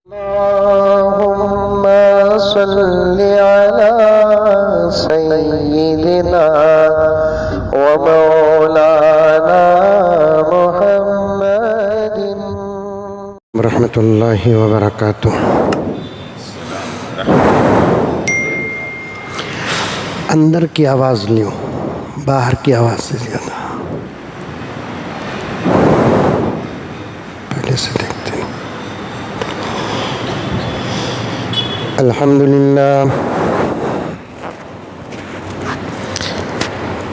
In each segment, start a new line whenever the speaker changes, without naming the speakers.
اللهم صل على سيدنا ومولانا محمد ورحمۃ اللہ وبرکاتہ۔ اندر کی آواز لیو، باہر کی آواز سے زیادہ پہلے سے دیکھتے ہیں۔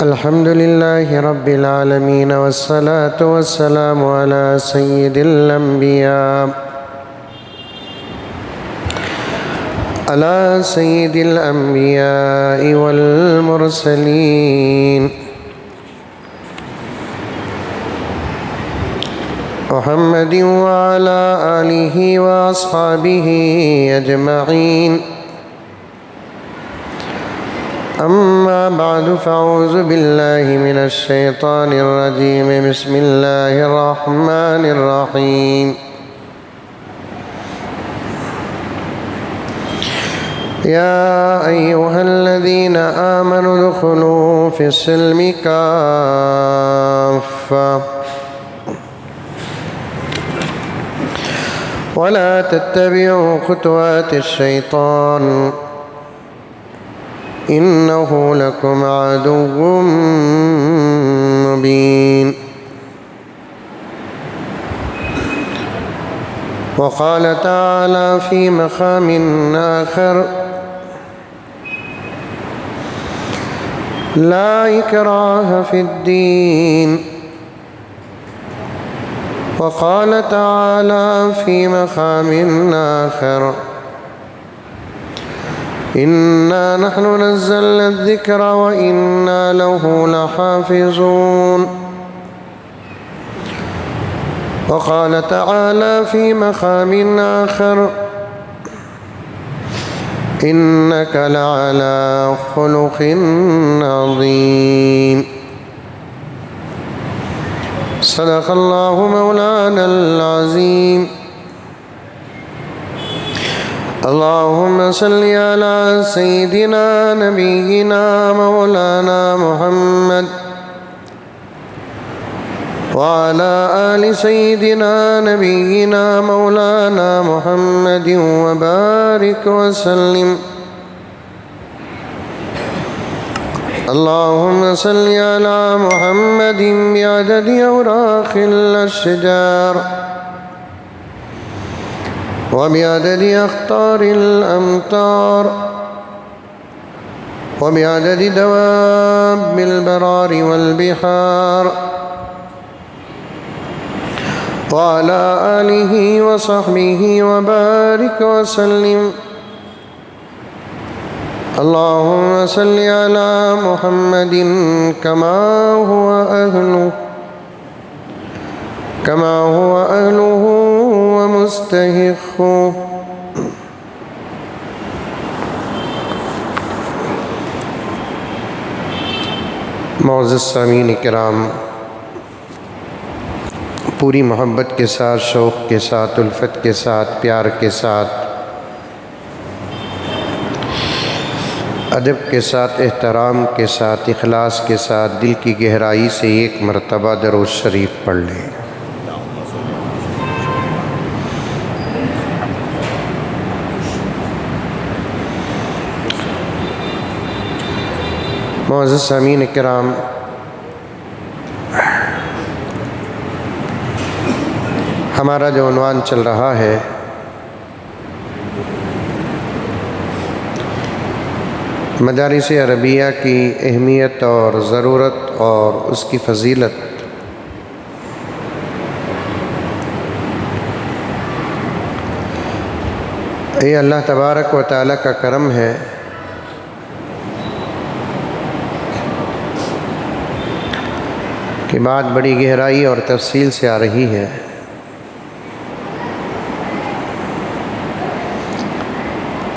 الحمد للہ رب العالمین والصلاة والسلام علی سید الانبیاء والمرسلین محمد وعلى آلہ واصحابہ اجمعین۔ اما بعد فاعوذ باللہ من الشیطان الرجیم، بسم اللہ الرحمن الرحیم۔ یا ایہا الذین آمنوا ادخلوا فی السلم کافہ ولا تتبعوا خطوات الشیطان إنه لكم عدو مبين۔ وقال تعالى في مقام آخر: لا إكراه في الدين۔ وقال تعالى في مقام آخر: إنا نحن نزلنا الذكر وإنا له لحافظون۔ وقال تعالى في مقام آخر: إنك لعلى خلق عظيم۔ صدق الله مولانا العظيم۔ اللهم صل على سيدنا نبينا مولانا محمد وعلى آل سيدنا نبينا مولانا محمد وبارك وسلم۔ اللهم صل على محمد بعدد أوراق الأشجار وبعدد أخطار الأمطار وبعدد دواب البرار والبحار وعلى آله وصحبه وبارك وسلم۔ اللهم صل على محمد كما هو أهله ومستحق۔ معزز سامعین کرام، پوری محبت کے ساتھ، شوق کے ساتھ، الفت کے ساتھ، پیار کے ساتھ، ادب کے ساتھ، احترام کے ساتھ، اخلاص کے ساتھ، دل کی گہرائی سے ایک مرتبہ درود شریف پڑھ لیں۔ معزز سامعین کرام، ہمارا جو عنوان چل رہا ہے مدارس عربیہ کی اہمیت اور ضرورت اور اس کی فضیلت، یہ اللہ تبارک و تعالیٰ کا کرم ہے کہ بات بڑی گہرائی اور تفصیل سے آ رہی ہے۔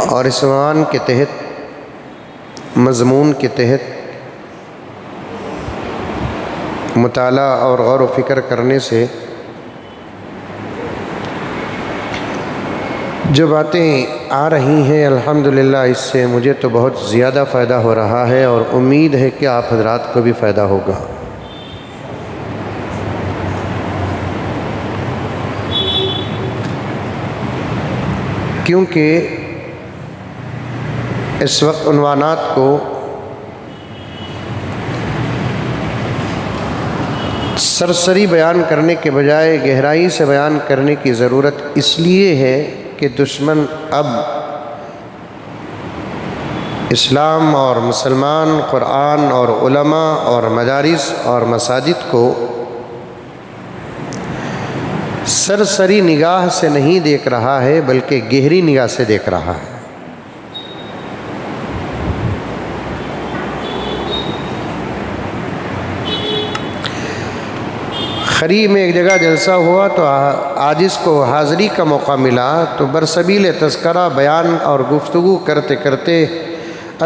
اور اس عنوان کے تحت، مضمون کے تحت مطالعہ اور غور و فکر کرنے سے جو باتیں آ رہی ہیں الحمدللہ اس سے مجھے تو بہت زیادہ فائدہ ہو رہا ہے، اور امید ہے کہ آپ حضرات کو بھی فائدہ ہوگا۔ کیونکہ اس وقت عنوانات کو سرسری بیان کرنے کے بجائے گہرائی سے بیان کرنے کی ضرورت اس لیے ہے کہ دشمن اب اسلام اور مسلمان، قرآن اور علماء اور مدارس اور مساجد کو سرسری نگاہ سے نہیں دیکھ رہا ہے بلکہ گہری نگاہ سے دیکھ رہا ہے۔ خری میں ایک جگہ جلسہ ہوا تو عاجز کو حاضری کا موقع ملا، تو برسبیل تذکرہ بیان اور گفتگو کرتے کرتے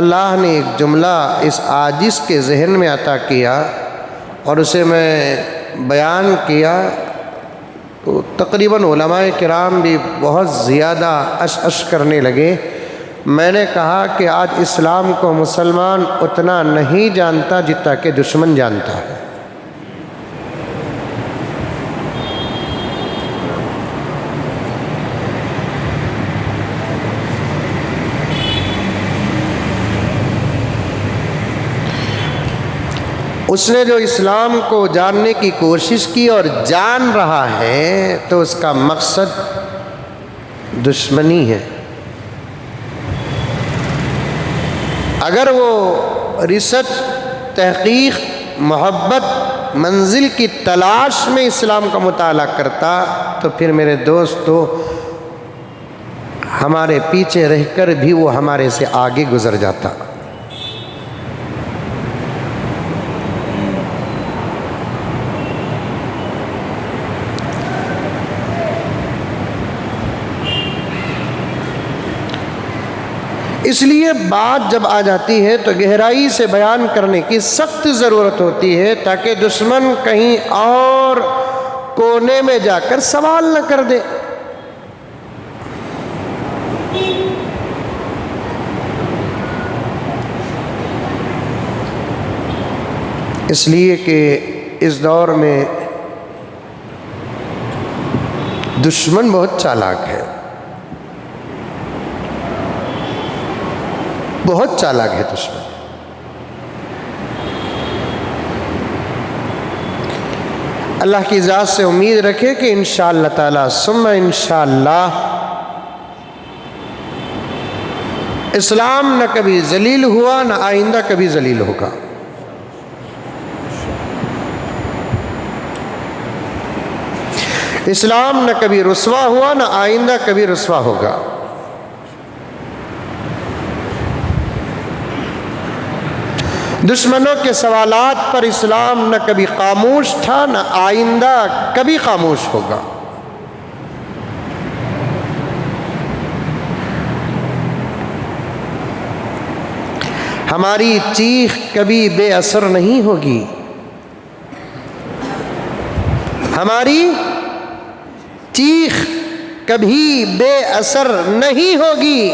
اللہ نے ایک جملہ اس عاجز کے ذہن میں عطا کیا اور اسے میں بیان کیا، تو تقریباً علماء کرام بھی بہت زیادہ اش کرنے لگے۔ میں نے کہا کہ آج اسلام کو مسلمان اتنا نہیں جانتا جتنا کہ دشمن جانتا ہے۔ اس نے جو اسلام کو جاننے کی کوشش کی اور جان رہا ہے تو اس کا مقصد دشمنی ہے۔ اگر وہ ریسرچ، تحقیق، محبت، منزل کی تلاش میں اسلام کا مطالعہ کرتا تو پھر میرے دوستو ہمارے پیچھے رہ کر بھی وہ ہمارے سے آگے گزر جاتا۔ اس لیے بات جب آ جاتی ہے تو گہرائی سے بیان کرنے کی سخت ضرورت ہوتی ہے تاکہ دشمن کہیں اور کونے میں جا کر سوال نہ کر دے۔ اس لیے کہ اس دور میں دشمن بہت چالاک ہے، بہت چالاک ہے دشمن۔ اللہ کی ذات سے امید رکھے کہ انشاءاللہ تعالی ثم انشاءاللہ اسلام نہ کبھی ذلیل ہوا نہ آئندہ کبھی ذلیل ہوگا۔ اسلام نہ کبھی رسوا ہوا نہ آئندہ کبھی رسوا ہوگا۔ دشمنوں کے سوالات پر اسلام نہ کبھی خاموش تھا نہ آئندہ کبھی خاموش ہوگا۔ ہماری چیخ کبھی بے اثر نہیں ہوگی، ہماری چیخ کبھی بے اثر نہیں ہوگی۔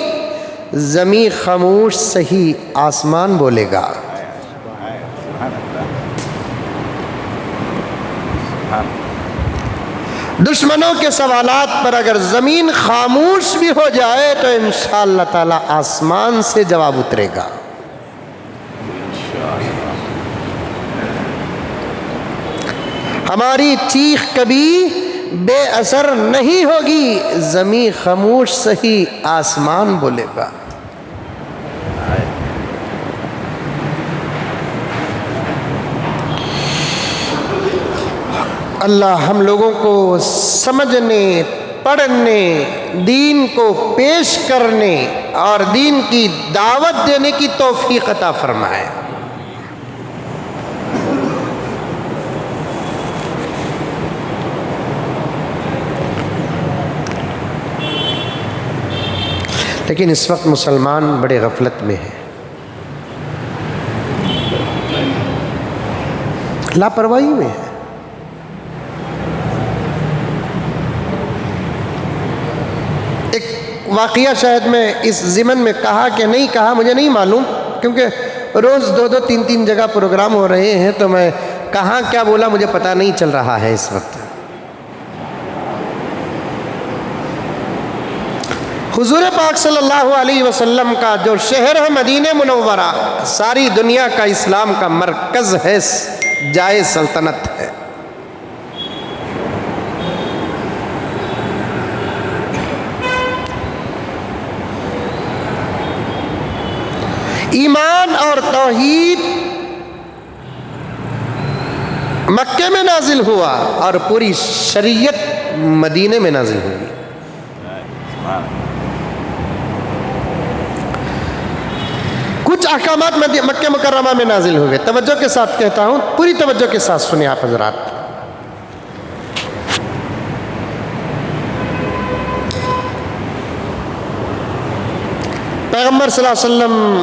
زمین خاموش سہی آسمان بولے گا۔ دشمنوں کے سوالات پر اگر زمین خاموش بھی ہو جائے تو انشاءاللہ تعالی آسمان سے جواب اترے گا۔ ہماری چیخ کبھی بے اثر نہیں ہوگی، زمین خاموش سہی آسمان بولے گا۔ اللہ ہم لوگوں کو سمجھنے، پڑھنے، دین کو پیش کرنے اور دین کی دعوت دینے کی توفیق عطا فرمائے۔ لیکن اس وقت مسلمان بڑے غفلت میں ہیں، لاپرواہی میں ہے۔ ایک واقعہ شاید میں اس ضمن میں کہا کہ نہیں کہا مجھے نہیں معلوم، کیونکہ روز 2 3 جگہ پروگرام ہو رہے ہیں، تو میں کہاں کیا بولا مجھے پتہ نہیں چل رہا ہے اس وقت۔ حضور پاک صلی اللہ علیہ وسلم کا جو شہر ہے مدینہ منورہ، ساری دنیا کا اسلام کا مرکز ہے، جائے سلطنت ہے۔ ایمان اور توحید مکے میں نازل ہوا اور پوری شریعت مدینے میں نازل ہوئی۔ کچھ احکامات مکہ مکرمہ میں نازل ہوئے، توجہ کے ساتھ کہتا ہوں، پوری توجہ کے ساتھ سنیں آپ حضرات۔ پیغمبر صلی اللہ علیہ وسلم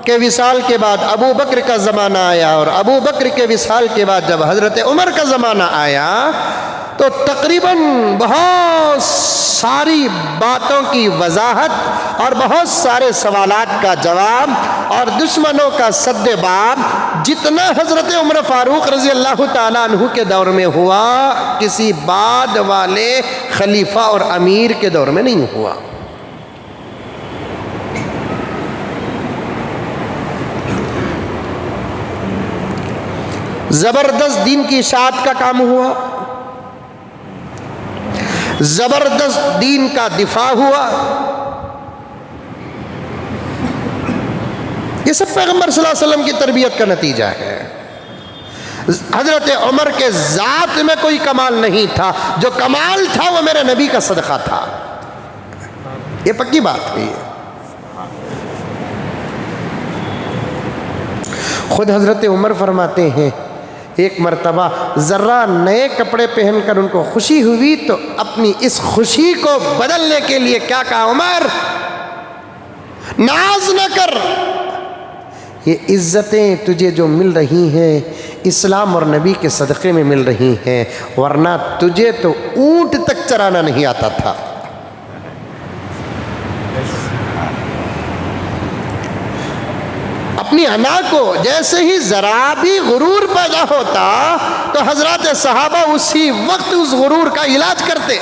کے وصال کے بعد ابو بکر کا زمانہ آیا، اور ابو بکر کے وصال کے بعد جب حضرت عمر کا زمانہ آیا تو تقریباً بہت ساری باتوں کی وضاحت اور بہت سارے سوالات کا جواب اور دشمنوں کا سد باب جتنا حضرت عمر فاروق رضی اللہ تعالیٰ عنہ کے دور میں ہوا، کسی بعد والے خلیفہ اور امیر کے دور میں نہیں ہوا۔ زبردست دین کی اشاعت کا کام ہوا، زبردست دین کا دفاع ہوا۔ یہ سب پیغمبر صلی اللہ علیہ وسلم کی تربیت کا نتیجہ ہے۔ حضرت عمر کے ذات میں کوئی کمال نہیں تھا، جو کمال تھا وہ میرے نبی کا صدقہ تھا، یہ پکی بات ہے۔ خود حضرت عمر فرماتے ہیں ایک مرتبہ ذرا نئے کپڑے پہن کر ان کو خوشی ہوئی تو اپنی اس خوشی کو بدلنے کے لیے کیا کہا، عمر ناز نہ کر، یہ عزتیں تجھے جو مل رہی ہیں اسلام اور نبی کے صدقے میں مل رہی ہیں، ورنہ تجھے تو اونٹ تک چرانا نہیں آتا تھا۔ اپنی انا کو جیسے ہی ذرا بھی غرور پیدا ہوتا تو حضرات صحابہ اسی وقت اس غرور کا علاج کرتے۔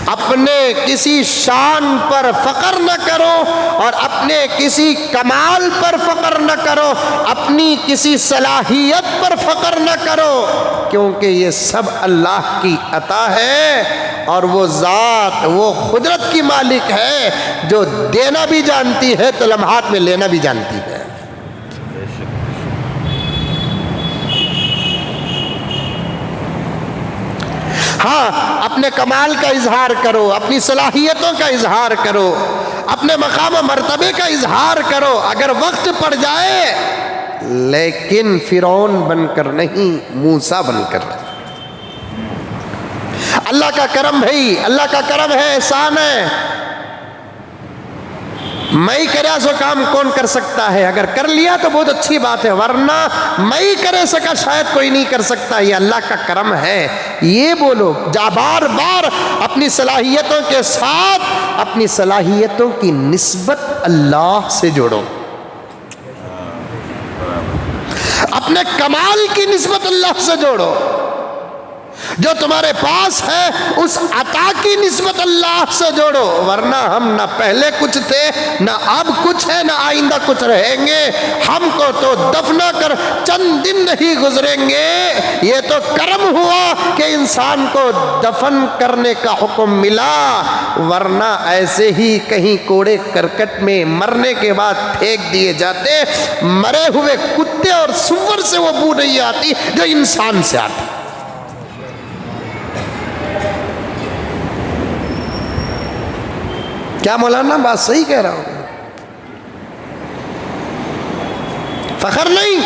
اپنے کسی شان پر فخر نہ کرو اور اپنے کسی کمال پر فخر نہ کرو، اپنی کسی صلاحیت پر فخر نہ کرو، کیونکہ یہ سب اللہ کی عطا ہے، اور وہ ذات وہ قدرت کی مالک ہے جو دینا بھی جانتی ہے تو لمحات میں لینا بھی جانتی ہے۔ ہاں، اپنے کمال کا اظہار کرو، اپنی صلاحیتوں کا اظہار کرو، اپنے مقام و مرتبے کا اظہار کرو اگر وقت پڑ جائے، لیکن فرعون بن کر نہیں، موسیٰ بن کر۔ اللہ کا کرم بھائی، اللہ کا کرم ہے، احسان ہے، میں کریا سو کام کون کر سکتا ہے؟ اگر کر لیا تو بہت اچھی بات ہے، ورنہ میں کرے سکا شاید کوئی نہیں کر سکتا، یہ اللہ کا کرم ہے۔ یہ بولو، جا بار بار اپنی صلاحیتوں کے ساتھ اپنی صلاحیتوں کی نسبت اللہ سے جوڑو، اپنے کمال کی نسبت اللہ سے جوڑو، جو تمہارے پاس ہے اس عطا کی نسبت اللہ سے جوڑو، ورنہ ہم نہ پہلے کچھ تھے، نہ اب کچھ ہے، نہ آئندہ کچھ رہیں گے، ہم کو تو دفنا کر چند دن نہیں گزریں گے۔ یہ تو کرم ہوا کہ انسان کو دفن کرنے کا حکم ملا، ورنہ ایسے ہی کہیں کوڑے کرکٹ میں مرنے کے بعد پھینک دیے جاتے، مرے ہوئے کتے اور سور سے وہ بو نہیں آتی جو انسان سے آتی۔ کیا مولانا بات صحیح کہہ رہا ہوں؟ فخر نہیں،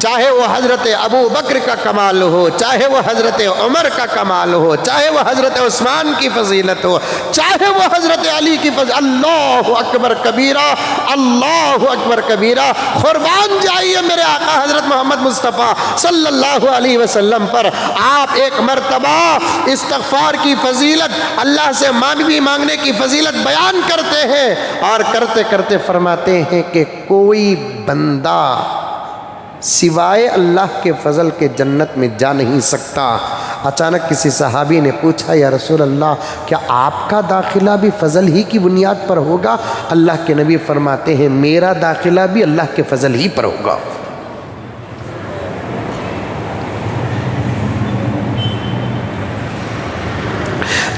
چاہے وہ حضرت ابو بکر کا کمال ہو، چاہے وہ حضرت عمر کا کمال ہو، چاہے وہ حضرت عثمان کی فضیلت ہو، چاہے وہ حضرت علی کی فضیلت، اللہ اکبر کبیرہ، اللہ اکبر کبیرہ۔ قربان جائیے میرے آقا حضرت محمد مصطفیٰ صلی اللہ علیہ وسلم پر۔ آپ ایک مرتبہ استغفار کی فضیلت، اللہ سے معافی مانگنے کی فضیلت بیان کرتے ہیں، اور کرتے کرتے فرماتے ہیں کہ کوئی بندہ سوائے اللہ کے فضل کے جنت میں جا نہیں سکتا۔ اچانک کسی صحابی نے پوچھا یا رسول اللہ کیا آپ کا داخلہ بھی فضل ہی کی بنیاد پر ہوگا؟ اللہ کے نبی فرماتے ہیں میرا داخلہ بھی اللہ کے فضل ہی پر ہوگا۔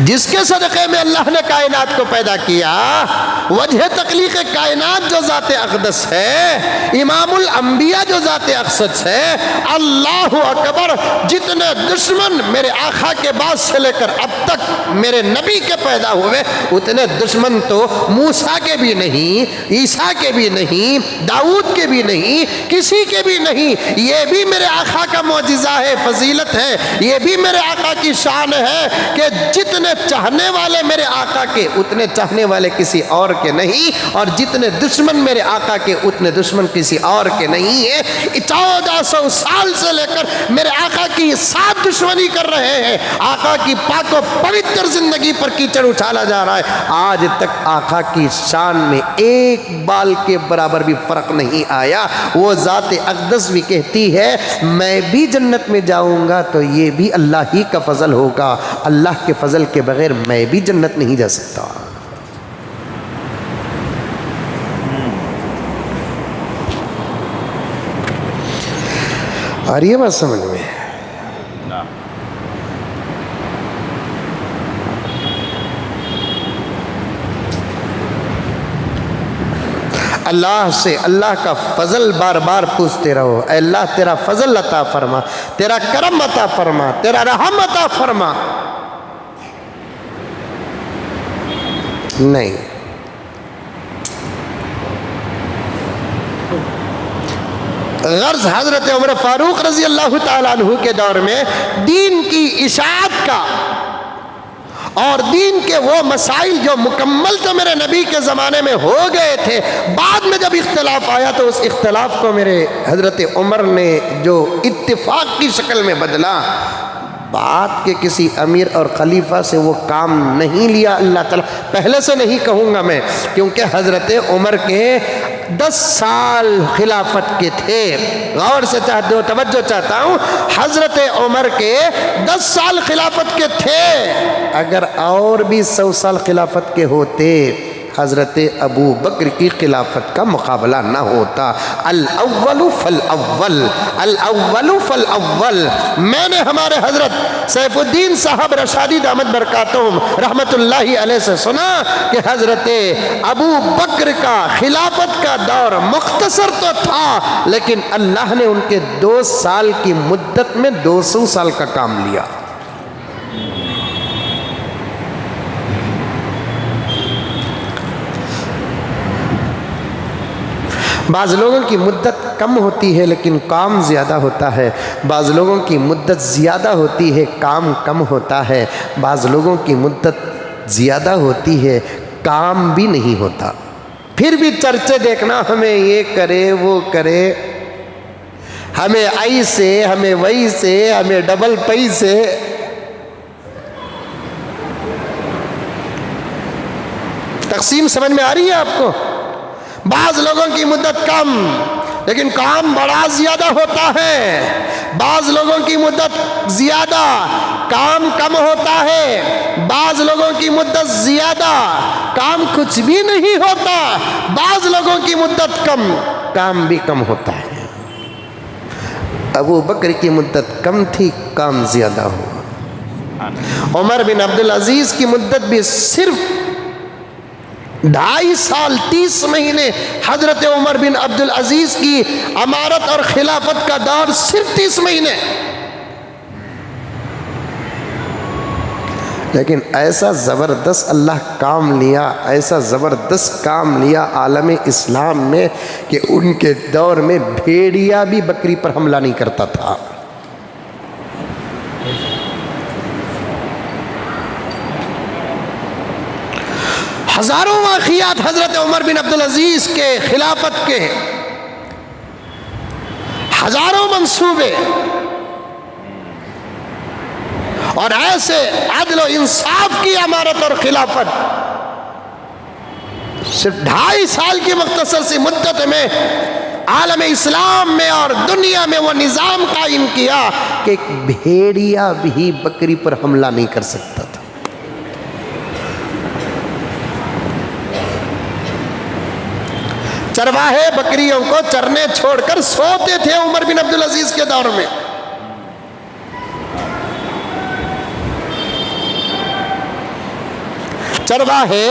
جس کے صدقے میں اللہ نے کائنات کو پیدا کیا، وجہ تخلیق کائنات جو ذات اقدس ہے، امام الانبیاء جو ذات اقدس ہے، اللہ اکبر، جتنے دشمن میرے آقا کے بعد سے لے کر اب تک میرے نبی کے پیدا ہوئے، اتنے دشمن تو موسیٰ کے بھی نہیں، عیسیٰ کے بھی نہیں، داؤد کے بھی نہیں، کسی کے بھی نہیں۔ یہ بھی میرے آقا کا معجزہ ہے، فضیلت ہے، یہ بھی میرے آقا کی شان ہے کہ جتنے چاہنے والے میرے آقا کے اتنے چاہنے والے کسی اور کے نہیں، اور جتنے دشمن میرے آقا کے اتنے دشمن کسی اور کے نہیں ہیں۔ 1400 سال سے لے کر میرے آقا کی ساتھ دشمنی کر رہے ہیں، آقا کی پاک و پوتر زندگی پر کیچڑ اچھالا جا رہا ہے، آج تک آقا کی شان میں ایک بال کے برابر بھی فرق نہیں آیا۔ وہ ذات اقدس بھی کہتی ہے میں بھی جنت میں جاؤں گا تو یہ بھی اللہ ہی کا فضل ہوگا، اللہ کے فضل کے بغیر میں بھی جنت نہیں جا سکتا۔ آ رہی ہے بات سمجھ میں؟ اللہ سے اللہ کا فضل بار بار پوچھتے رہو، اے اللہ تیرا فضل عطا فرما، تیرا کرم عطا فرما، تیرا رحم عطا فرما۔ نہیں، غرض حضرت عمر فاروق رضی اللہ تعالیٰ عنہ کے دور میں دین کی اشاعت کا اور دین کے وہ مسائل جو مکمل تو میرے نبی کے زمانے میں ہو گئے تھے، بعد میں جب اختلاف آیا تو اس اختلاف کو میرے حضرت عمر نے جو اتفاق کی شکل میں بدلا، بات کے کسی امیر اور خلیفہ سے وہ کام نہیں لیا اللہ تعالیٰ۔ پہلے سے نہیں کہوں گا میں، کیونکہ حضرت عمر کے 10 سال خلافت کے تھے، غور سے توجہ چاہتا ہوں، حضرت عمر کے 10 سال خلافت کے تھے، اگر اور بھی 100 سال خلافت کے ہوتے حضرت ابو بکر کی خلافت کا مقابلہ نہ ہوتا۔ الاول فالاول، الاول فالاول۔ میں نے ہمارے حضرت سیف الدین صاحب رشادی دامت برکاتہم رحمت اللہ علیہ سے سنا کہ حضرت ابو بکر کا خلافت کا دور مختصر تو تھا، لیکن اللہ نے ان کے 2 سال کی مدت میں 200 سال کا کام لیا۔ بعض لوگوں کی مدت کم ہوتی ہے لیکن کام زیادہ ہوتا ہے، بعض لوگوں کی مدت زیادہ ہوتی ہے کام کم ہوتا ہے، بعض لوگوں کی مدت زیادہ ہوتی ہے کام بھی نہیں ہوتا، پھر بھی چرچے دیکھنا ہمیں یہ کرے وہ کرے، ہمیں ایسے ہمیں ویسے ہمیں ڈبل پیسے۔ تقسیم سمجھ میں آ رہی ہے آپ کو؟ بعض لوگوں کی مدت کم لیکن کام بڑا زیادہ ہوتا ہے، بعض لوگوں کی مدت زیادہ کام کم ہوتا ہے، بعض لوگوں کی مدت زیادہ کام کچھ بھی نہیں ہوتا، بعض لوگوں کی مدت کم کام بھی کم ہوتا ہے۔ ابو بکر کی مدت کم تھی، کام زیادہ ہوا۔ عمر بن عبدالعزیز کی مدت بھی صرف 2.5 سال 30 مہینے، حضرت عمر بن عبدالعزیز کی امارت اور خلافت کا دور صرف 30 مہینے۔ لیکن ایسا زبردست اللہ کام لیا، ایسا زبردست کام لیا عالم اسلام میں کہ ان کے دور میں بھیڑیا بھی بکری پر حملہ نہیں کرتا تھا۔ ہزاروں واقعات حضرت عمر بن عبدالعزیز کے خلافت کے، ہزاروں منصوبے، اور ایسے عدل و انصاف کی امارت اور خلافت صرف 2.5 سال کی مختصر سی مدت میں عالم اسلام میں اور دنیا میں وہ نظام قائم کیا کہ ایک بھیڑیا بھی بکری پر حملہ نہیں کر سکتا تھا۔ چرواہے بکریوں کو چرنے چھوڑ کر سوتے تھے عمر بن عبدالعزیز کے دور میں۔ چرواہے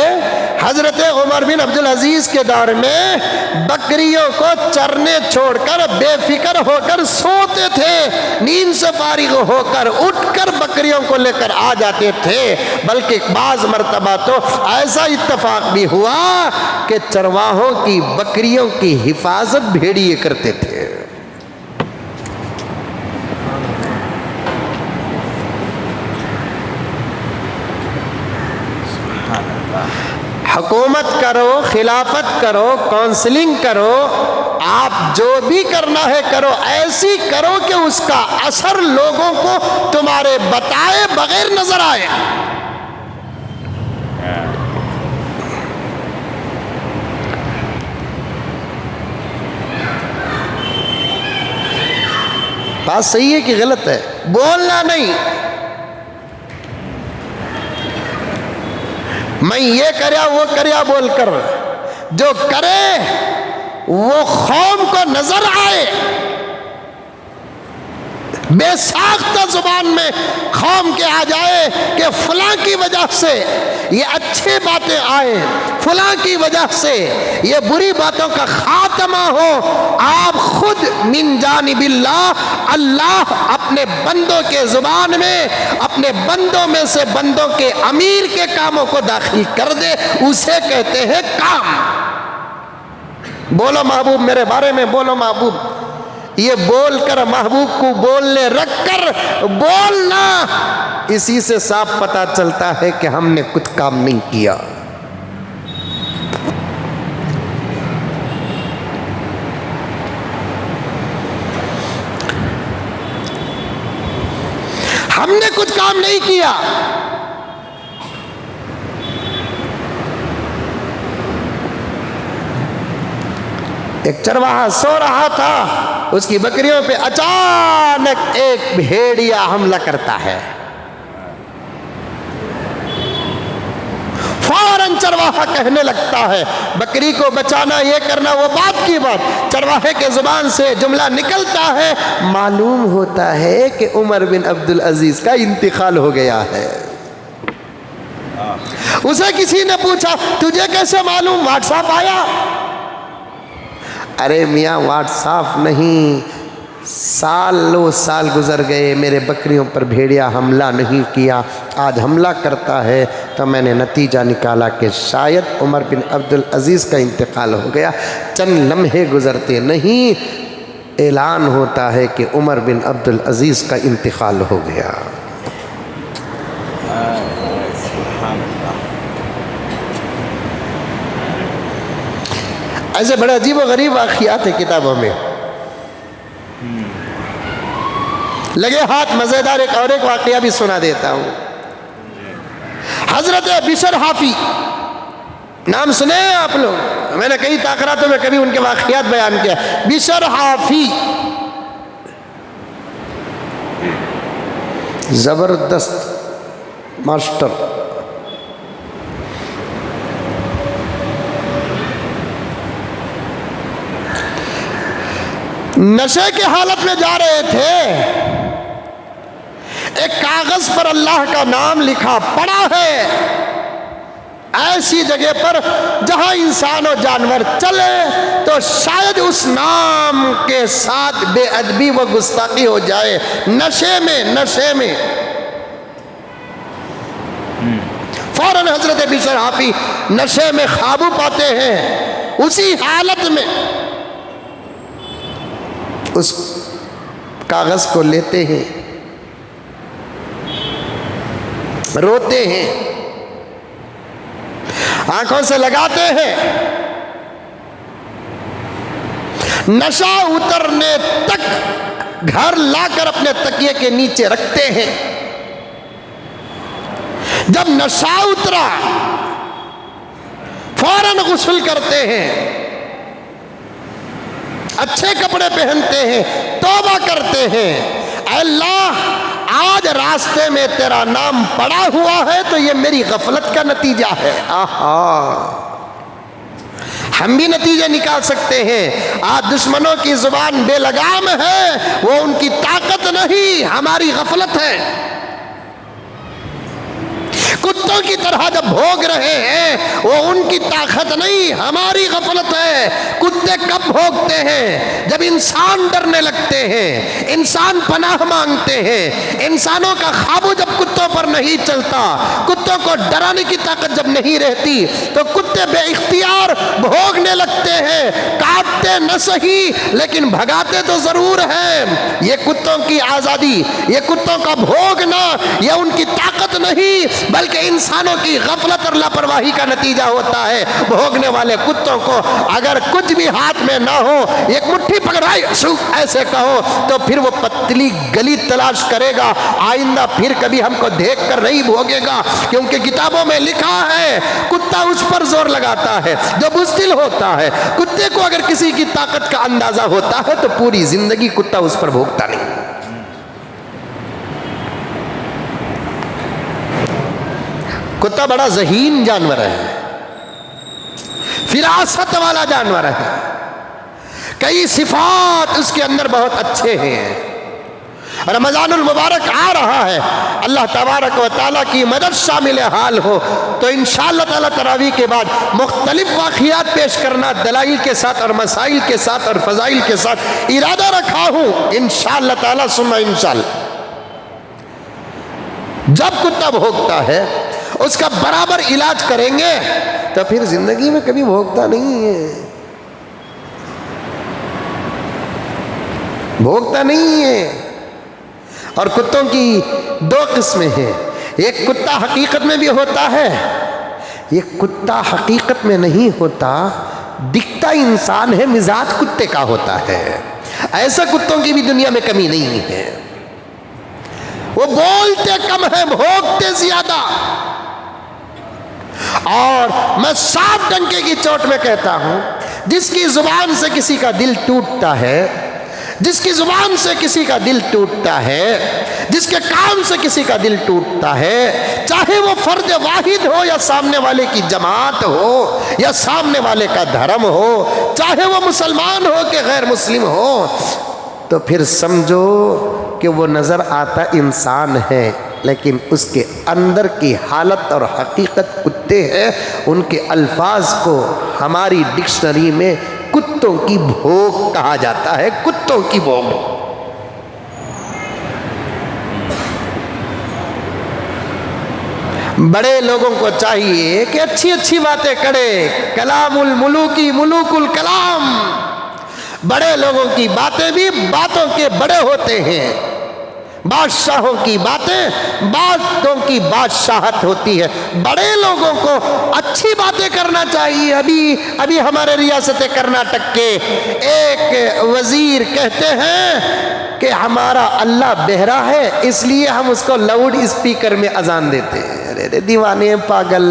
حضرت عمر بن عبدالعزیز کے دور میں بکریوں کو چرنے چھوڑ کر بے فکر ہو کر سوتے تھے، نیند سے فارغ ہو کر اٹھ کر بکریوں کو لے کر آ جاتے تھے۔ بلکہ بعض مرتبہ تو ایسا اتفاق بھی ہوا کہ چرواہوں کی بکریوں کی حفاظت بھیڑیے کرتے تھے۔ حکومت کرو، خلافت کرو، کونسلنگ کرو، آپ جو بھی کرنا ہے کرو، ایسی کرو کہ اس کا اثر لوگوں کو تمہارے بتائے بغیر نظر آئے۔ بات صحیح ہے کہ غلط ہے؟ بولنا نہیں، میں یہ کریا وہ کریا بول کر، جو کرے وہ قوم کو نظر آئے، بے ساختہ زبان میں قوم کے آ جائے کہ فلاں کی وجہ سے یہ اچھی باتیں آئیں، فلاں کی وجہ سے یہ بری باتوں کا خاتمہ ہو۔ آپ خود من جانب اللہ اپنے بندوں کے زبان میں، اپنے بندوں میں سے بندوں کے امیر کے کاموں کو داخل کر دے، اسے کہتے ہیں کام۔ بولو محبوب میرے بارے میں، بولو محبوب، یہ بول کر محبوب کو بولنے رکھ کر بولنا، اسی سے صاف پتہ چلتا ہے کہ ہم نے کچھ کام نہیں کیا۔ ہم نے کچھ کام نہیں کیا۔ ایک چرواہا سو رہا تھا، اس کی بکریوں پہ اچانک ایک بھیڑیا حملہ کرتا ہے۔ فوراً چرواہا کہنے لگتا ہے، بکری کو بچانا، یہ کرنا، وہ بات کی بات، چرواہے کے زبان سے جملہ نکلتا ہے، معلوم ہوتا ہے کہ عمر بن عبدالعزیز کا انتقال ہو گیا ہے۔ اسے کسی نے پوچھا تجھے کیسے معلوم؟ واٹس ایپ آیا؟ ارے میاں واٹس ایپ نہیں، سالوں سال گزر گئے، میرے بکریوں پر بھیڑیا حملہ نہیں کیا، آج حملہ کرتا ہے تو میں نے نتیجہ نکالا کہ شاید عمر بن عبدالعزیز کا انتقال ہو گیا۔ چند لمحے گزرتے نہیں اعلان ہوتا ہے کہ عمر بن عبدالعزیز کا انتقال ہو گیا۔ ایسے بڑے عجیب و غریب واقعات ہیں کتابوں میں۔ لگے ہاتھ مزیدار ایک اور ایک واقعہ بھی سنا دیتا ہوں۔ حضرت بشر حافی، نام سنے ہیں آپ لوگ؟ میں نے کئی تقریراتوں میں کبھی ان کے واقعات بیان کیا۔ بشر حافی زبردست ماسٹر، نشے کی حالت میں جا رہے تھے، ایک کاغذ پر اللہ کا نام لکھا پڑا ہے، ایسی جگہ پر جہاں انسان و جانور چلے تو شاید اس نام کے ساتھ بے ادبی و گستاخی ہو جائے۔ نشے میں فوراً حضرت بشر حافی نشے میں قابو پاتے ہیں، اسی حالت میں اس کاغذ کو لیتے ہیں، روتے ہیں، آنکھوں سے لگاتے ہیں، نشہ اترنے تک گھر لا کر اپنے تکیے کے نیچے رکھتے ہیں۔ جب نشہ اترا فوراً غسل کرتے ہیں، اچھے کپڑے پہنتے ہیں، توبہ کرتے ہیں، اے اللہ آج راستے میں تیرا نام پڑا ہوا ہے تو یہ میری غفلت کا نتیجہ ہے۔ آہا، ہم بھی نتیجے نکال سکتے ہیں۔ آج دشمنوں کی زبان بے لگام ہے، وہ ان کی طاقت نہیں، ہماری غفلت ہے۔ کتوں کی طرح جب بھوگ رہے ہیں، وہ ان کی طاقت نہیں، ہماری غفلت ہے۔ کتے کب بھوگتے ہیں؟ جب انسان ڈرنے لگتے ہیں، انسان پناہ مانگتے ہیں۔ انسانوں کا قابو جب کتوں پر نہیں چلتا، کتوں کو ڈرانے کی طاقت جب نہیں رہتی، تو کتے بے اختیار بھوگنے لگتے ہیں، کاٹتے نہ صحیح لیکن بھگاتے تو ضرور ہیں۔ یہ کتوں کی آزادی، یہ کتوں کا بھوگنا، یہ ان کی طاقت نہیں بلکہ انسانوں کی غفلت اور لاپرواہی کا نتیجہ ہوتا ہے۔ بھوگنے والے کتوں کو اگر کچھ بھی ہاتھ میں نہ ہو، ایک مٹھی پکڑائی ایسے کہو تو پھر وہ پتلی گلی تلاش کرے گا، آئندہ پھر کبھی ہم کو دیکھ کر نہیں بھوگے گا، کیونکہ کتابوں میں لکھا ہے کتا اس پر زور لگاتا ہے جو بزدل ہوتا ہے۔ کتے کو اگر کسی کی طاقت کا اندازہ ہوتا ہے تو پوری زندگی کتا اس پر بھوگتا نہیں۔ کتا بڑا ذہین جانور ہے، فراست والا جانور ہے، کئی صفات اس کے اندر بہت اچھے ہیں۔ رمضان المبارک آ رہا ہے، اللہ تبارک و تعالیٰ کی مدد شامل حال ہو تو انشاءاللہ تعالیٰ تراویح کے بعد مختلف واقعات پیش کرنا دلائل کے ساتھ اور مسائل کے ساتھ اور فضائل کے ساتھ ارادہ رکھا ہوں انشاءاللہ تعالیٰ ثم انشاءاللہ۔ جب کتا بھوگتا ہے اس کا برابر علاج کریں گے تو پھر زندگی میں کبھی بھوگتا نہیں ہے، بھوگتا نہیں ہے۔ اور کتوں کی دو قسمیں ہیں، ایک کتا حقیقت میں بھی ہوتا ہے، ایک کتا حقیقت میں نہیں ہوتا، دکھتا انسان ہے، مزاج کتے کا ہوتا ہے۔ ایسے کتوں کی بھی دنیا میں کمی نہیں ہے، وہ بولتے کم ہیں، بھوگتے زیادہ۔ اور میں صاف ڈنکے کی چوٹ میں کہتا ہوں، جس کی زبان سے کسی کا دل ٹوٹتا ہے، جس کی زبان سے کسی کا دل ٹوٹتا ہے، جس کے کام سے کسی کا دل ٹوٹتا ہے، چاہے وہ فرد واحد ہو یا سامنے والے کی جماعت ہو یا سامنے والے کا دھرم ہو، چاہے وہ مسلمان ہو کہ غیر مسلم ہو، تو پھر سمجھو کہ وہ نظر آتا انسان ہے لیکن اس کے اندر کی حالت اور حقیقت کتے ہیں۔ ان کے الفاظ کو ہماری ڈکشنری میں کتوں کی بھوک کہا جاتا ہے، کتوں کی بھوک۔ بڑے لوگوں کو چاہیے کہ اچھی اچھی باتیں کرے، کلام الملوکی ملوک الکلام۔ بڑے لوگوں کی باتیں بھی باتوں کے بڑے ہوتے ہیں، بادشاہوں کی باتیں باتوں کی بادشاہت ہوتی ہے۔ بڑے لوگوں کو اچھی باتیں کرنا چاہیے۔ ابھی ہمارے ریاست کرناٹک کے ایک وزیر کہتے ہیں کہ ہمارا اللہ بہرا ہے اس لیے ہم اس کو لاؤڈ اسپیکر میں اذان دیتے ہیں۔ ارے دیوانے پاگل،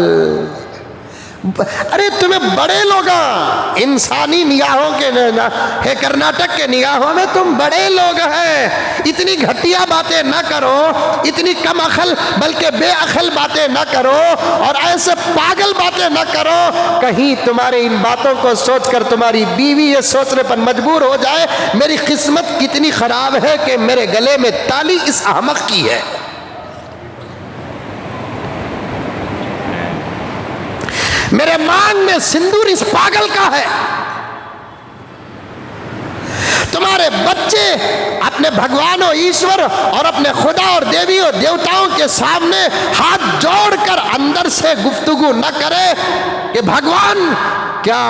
ارے تمہیں بڑے لوگ انسانی نگاہوں کے کرناٹک کے نگاہوں میں تم بڑے لوگ ہیں، اتنی گھٹیا باتیں نہ کرو، اتنی کم عقل بلکہ بے عقل باتیں نہ کرو اور ایسے پاگل باتیں نہ کرو، کہیں تمہارے ان باتوں کو سوچ کر تمہاری بیوی یہ سوچنے پر مجبور ہو جائے میری قسمت کتنی خراب ہے کہ میرے گلے میں تالی اس احمق کی ہے۔ میرے مانگ میں سندور اس پاگل کا ہے۔ تمہارے بچے اپنے بھگوان و ایشور اور اپنے خدا اور دیوی اور دیوتاؤں کے سامنے ہاتھ جوڑ کر اندر سے گفتگو نہ کرے کہ بھگوان کیا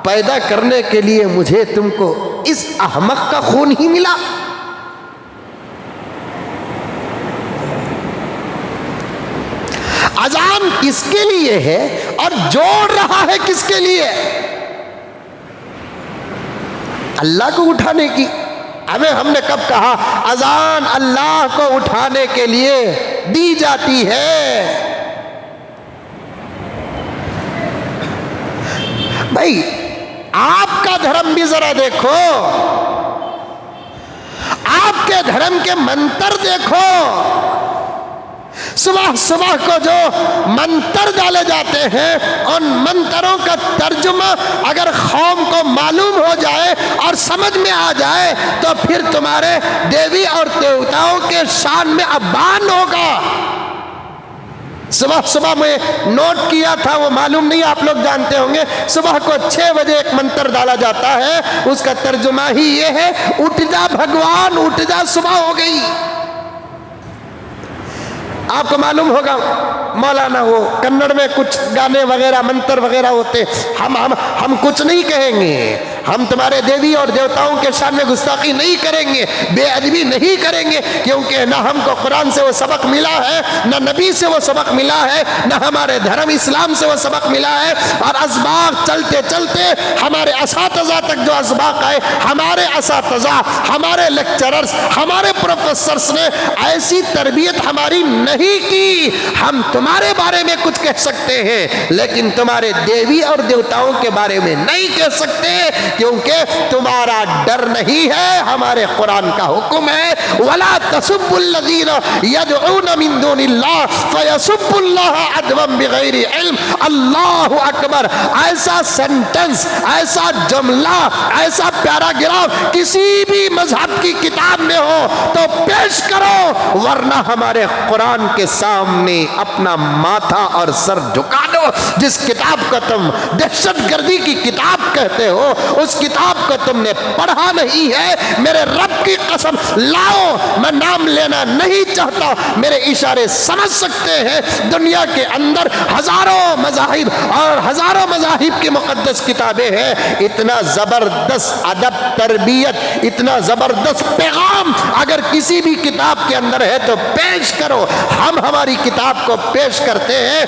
پیدا کرنے کے لیے مجھے تم کو اس احمق کا خون ہی ملا؟ اذان کس کے لیے ہے اور جوڑ رہا ہے کس کے لیے؟ اللہ کو اٹھانے کی۔ ہم نے کب کہا اذان اللہ کو اٹھانے کے لیے دی جاتی ہے؟ بھائی آپ کا دھرم بھی ذرا دیکھو، آپ کے دھرم کے منتر دیکھو۔ صبح صبح کو جو منتر ڈالے جاتے ہیں، ان منتروں کا ترجمہ اگر قوم کو معلوم ہو جائے اور سمجھ میں آ جائے تو پھر تمہارے دیوی اور دیوتاؤں کے شان میں ابان ہوگا۔ صبح صبح میں نوٹ کیا تھا، وہ معلوم نہیں آپ لوگ جانتے ہوں گے، صبح کو 6 بجے ایک منتر ڈالا جاتا ہے، اس کا ترجمہ ہی یہ ہے، اٹھ جا بھگوان اٹھ جا، صبح ہو گئی۔ آپ کو معلوم ہوگا مولانا وہ کنڑ میں کچھ گانے وغیرہ منتر وغیرہ ہوتے، ہم کچھ نہیں کہیں گے، ہم تمہارے دیوی اور دیوتاؤں کے سامنے گستاخی نہیں کریں گے، بے ادبی نہیں کریں گے، کیونکہ نہ ہم کو قرآن سے وہ سبق ملا ہے، نہ نبی سے وہ سبق ملا ہے، نہ ہمارے دھرم اسلام سے وہ سبق ملا ہے۔ اور اسباق چلتے چلتے ہمارے اساتذہ تک جو اسباق آئے، ہمارے اساتذہ، ہمارے لیکچررز، ہمارے پروفیسرز نے ایسی تربیت ہماری نہیں کی۔ ہم تمہارے بارے میں کچھ کہہ سکتے ہیں لیکن تمہارے دیوی اور دیوتاؤں کے بارے میں نہیں کہہ سکتے، کیونکہ تمہارا ڈر نہیں ہے، ہمارے قرآن کا حکم ہے وَلَا تَسُبُّوا الَّذِينَ يَدْعُونَ مِن دُونِ اللَّهِ فَيَسُبُّوا اللَّهَ عَدْوًا بِغَيْرِ عِلْمٍ۔ اللہ اکبر! ایسا سینٹنس، ایسا جملہ، ایسا پیراگراف کسی بھی مذہب کی کتاب میں ہو تو پیش کرو، ورنہ ہمارے قرآن کے سامنے اپنا ماتھا اور سر جھکا دو۔ جس کتاب کو تم دہشت گردی کی کتاب کہتے ہو، اس کتاب کو تم نے پڑھا نہیں ہے، میرے رب کی قسم لاؤ، میں نام لینا نہیں چاہتا، میرے اشارے سمجھ سکتے ہیں، دنیا کے اندر ہزاروں مذاہب اور ہزاروں مذاہب کی مقدس کتابیں ہیں، اتنا زبردست ادب، تربیت، اتنا زبردست پیغام اگر کسی بھی کتاب کے اندر ہے تو پیش کرو۔ ہم ہماری کتاب کو پیش کرتے ہیں،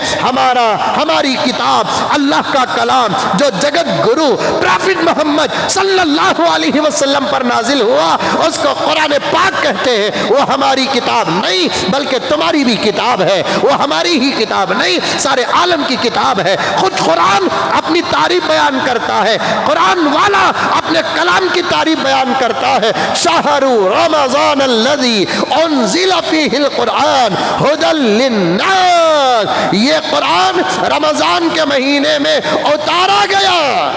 ہماری کتاب اللہ کا کلام جو جگت گرو پروفٹ محمد صلی اللہ علیہ وسلم پر نازل ہوا، اس کو قرآن پاک کہتے ہیں۔ وہ ہماری کتاب نہیں بلکہ تمہاری بھی کتاب ہے، وہ ہماری ہی کتاب نہیں، سارے عالم کی کتاب ہے۔ خود قرآن اپنی تعریف بیان کرتا ہے، قرآن والا اپنے کلام کی تعریف بیان کرتا ہے۔ شہر رمضان الذی انزل فیہ القرآن ھدی للناس، یہ قرآن رمضان کے مہینے میں اتارا گیا۔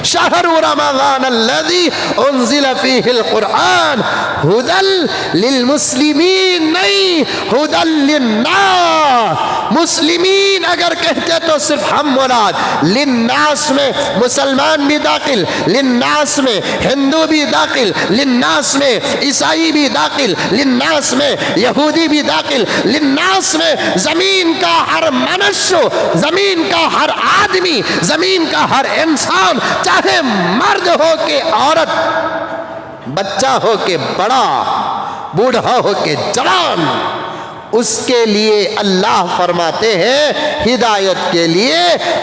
شہر رمضان الذی انزل فیہ القرآن ھدی للمسلمین، نہیں ھدی للناس۔ مسلمین اگر کہتے تو صرف ہم مراد، للناس میں مسلمان بھی داخل، للناس میں ہندو بھی داخل، للناس میں عیسائی بھی داخل، للناس میں یہودی بھی داخل، للناس میں زمین کا ہر منشو، زمین کا ہر آدمی، زمین کا ہر انسان، چاہے مرد ہو کہ عورت، بچہ ہو کہ بڑا، بوڑھا ہو کہ جوان، اس کے لیے اللہ فرماتے ہیں ہدایت کے لیے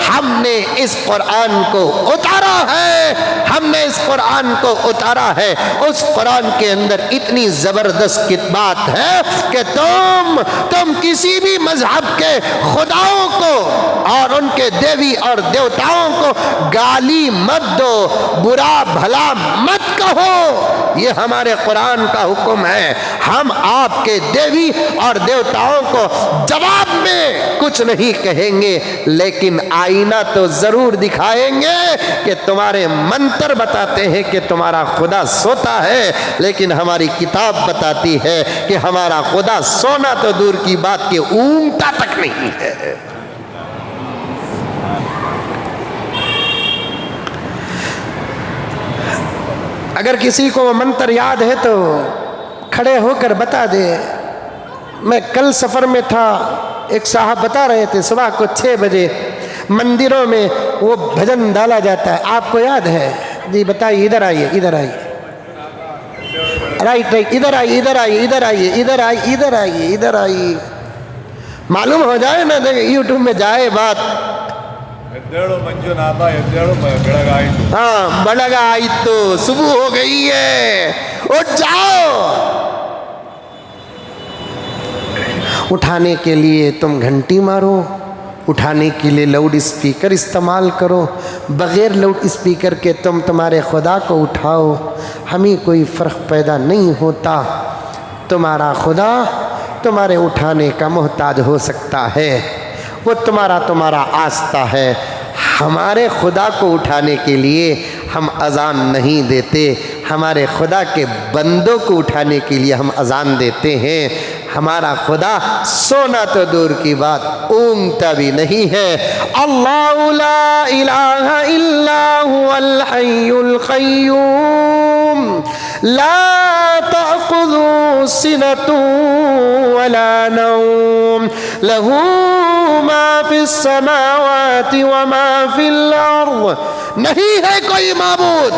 ہم نے اس قرآن کو اتارا ہے، ہم نے اس قرآن کو اتارا ہے۔ اس قرآن کے اندر اتنی زبردست بات ہے کہ تم کسی بھی مذہب کے خداؤں کو اور ان کے دیوی اور دیوتاؤں کو گالی مت دو، برا بھلا مت کہو، یہ ہمارے قرآن کا حکم ہے۔ ہم آپ کے دیوی اور دیوتاؤں کو جواب میں کچھ نہیں کہیں گے، لیکن آئینہ تو ضرور دکھائیں گے کہ تمہارے منتر بتاتے ہیں کہ تمہارا خدا سوتا ہے، لیکن ہماری کتاب بتاتی ہے کہ ہمارا خدا سونا تو دور کی بات کہ اونگتا تک نہیں ہے۔ اگر کسی کو وہ منتر یاد ہے تو کھڑے ہو کر بتا دے. میں کل سفر میں تھا، ایک صاحب بتا رہے تھے صبح کو 6 بجے مندروں میں وہ بھجن ڈالا جاتا ہے، آپ کو یاد ہے؟ جی بتائیے. ادھر آئیے، ادھر آئیے، رائٹ رائٹ، ادھر آئیے، ادھر آئیے، ادھر آئیے، ادھر آئیے، ادھر آئیے، ادھر آئیے. معلوم ہو جائے نا، یوٹیوب میں جائے بات. ہاں بڑگا آئی تو صبح ہو گئی ہے، اٹھ جاؤ. اٹھانے کے لیے تم گھنٹی مارو، اٹھانے کے لیے لاؤڈ اسپیکر استعمال کرو، بغیر لاؤڈ اسپیکر کے تم تمہارے خدا کو اٹھاؤ، ہمیں کوئی فرق پیدا نہیں ہوتا. تمہارا خدا تمہارے اٹھانے کا محتاج ہو سکتا ہے، وہ تمہارا آستہ ہے. ہمارے خدا کو اٹھانے کے لیے ہم اذان نہیں دیتے، ہمارے خدا کے بندوں کو اٹھانے کے لیے ہم اذان دیتے ہیں. ہمارا خدا سونا تو دور کی بات، اونگتا بھی نہیں ہے. اللہ لا الہ الا هو الحی القیوم لا تأخذه سنة ولا نوم له ما في السماوات وما في الارض. نہیں ہے کوئی معبود،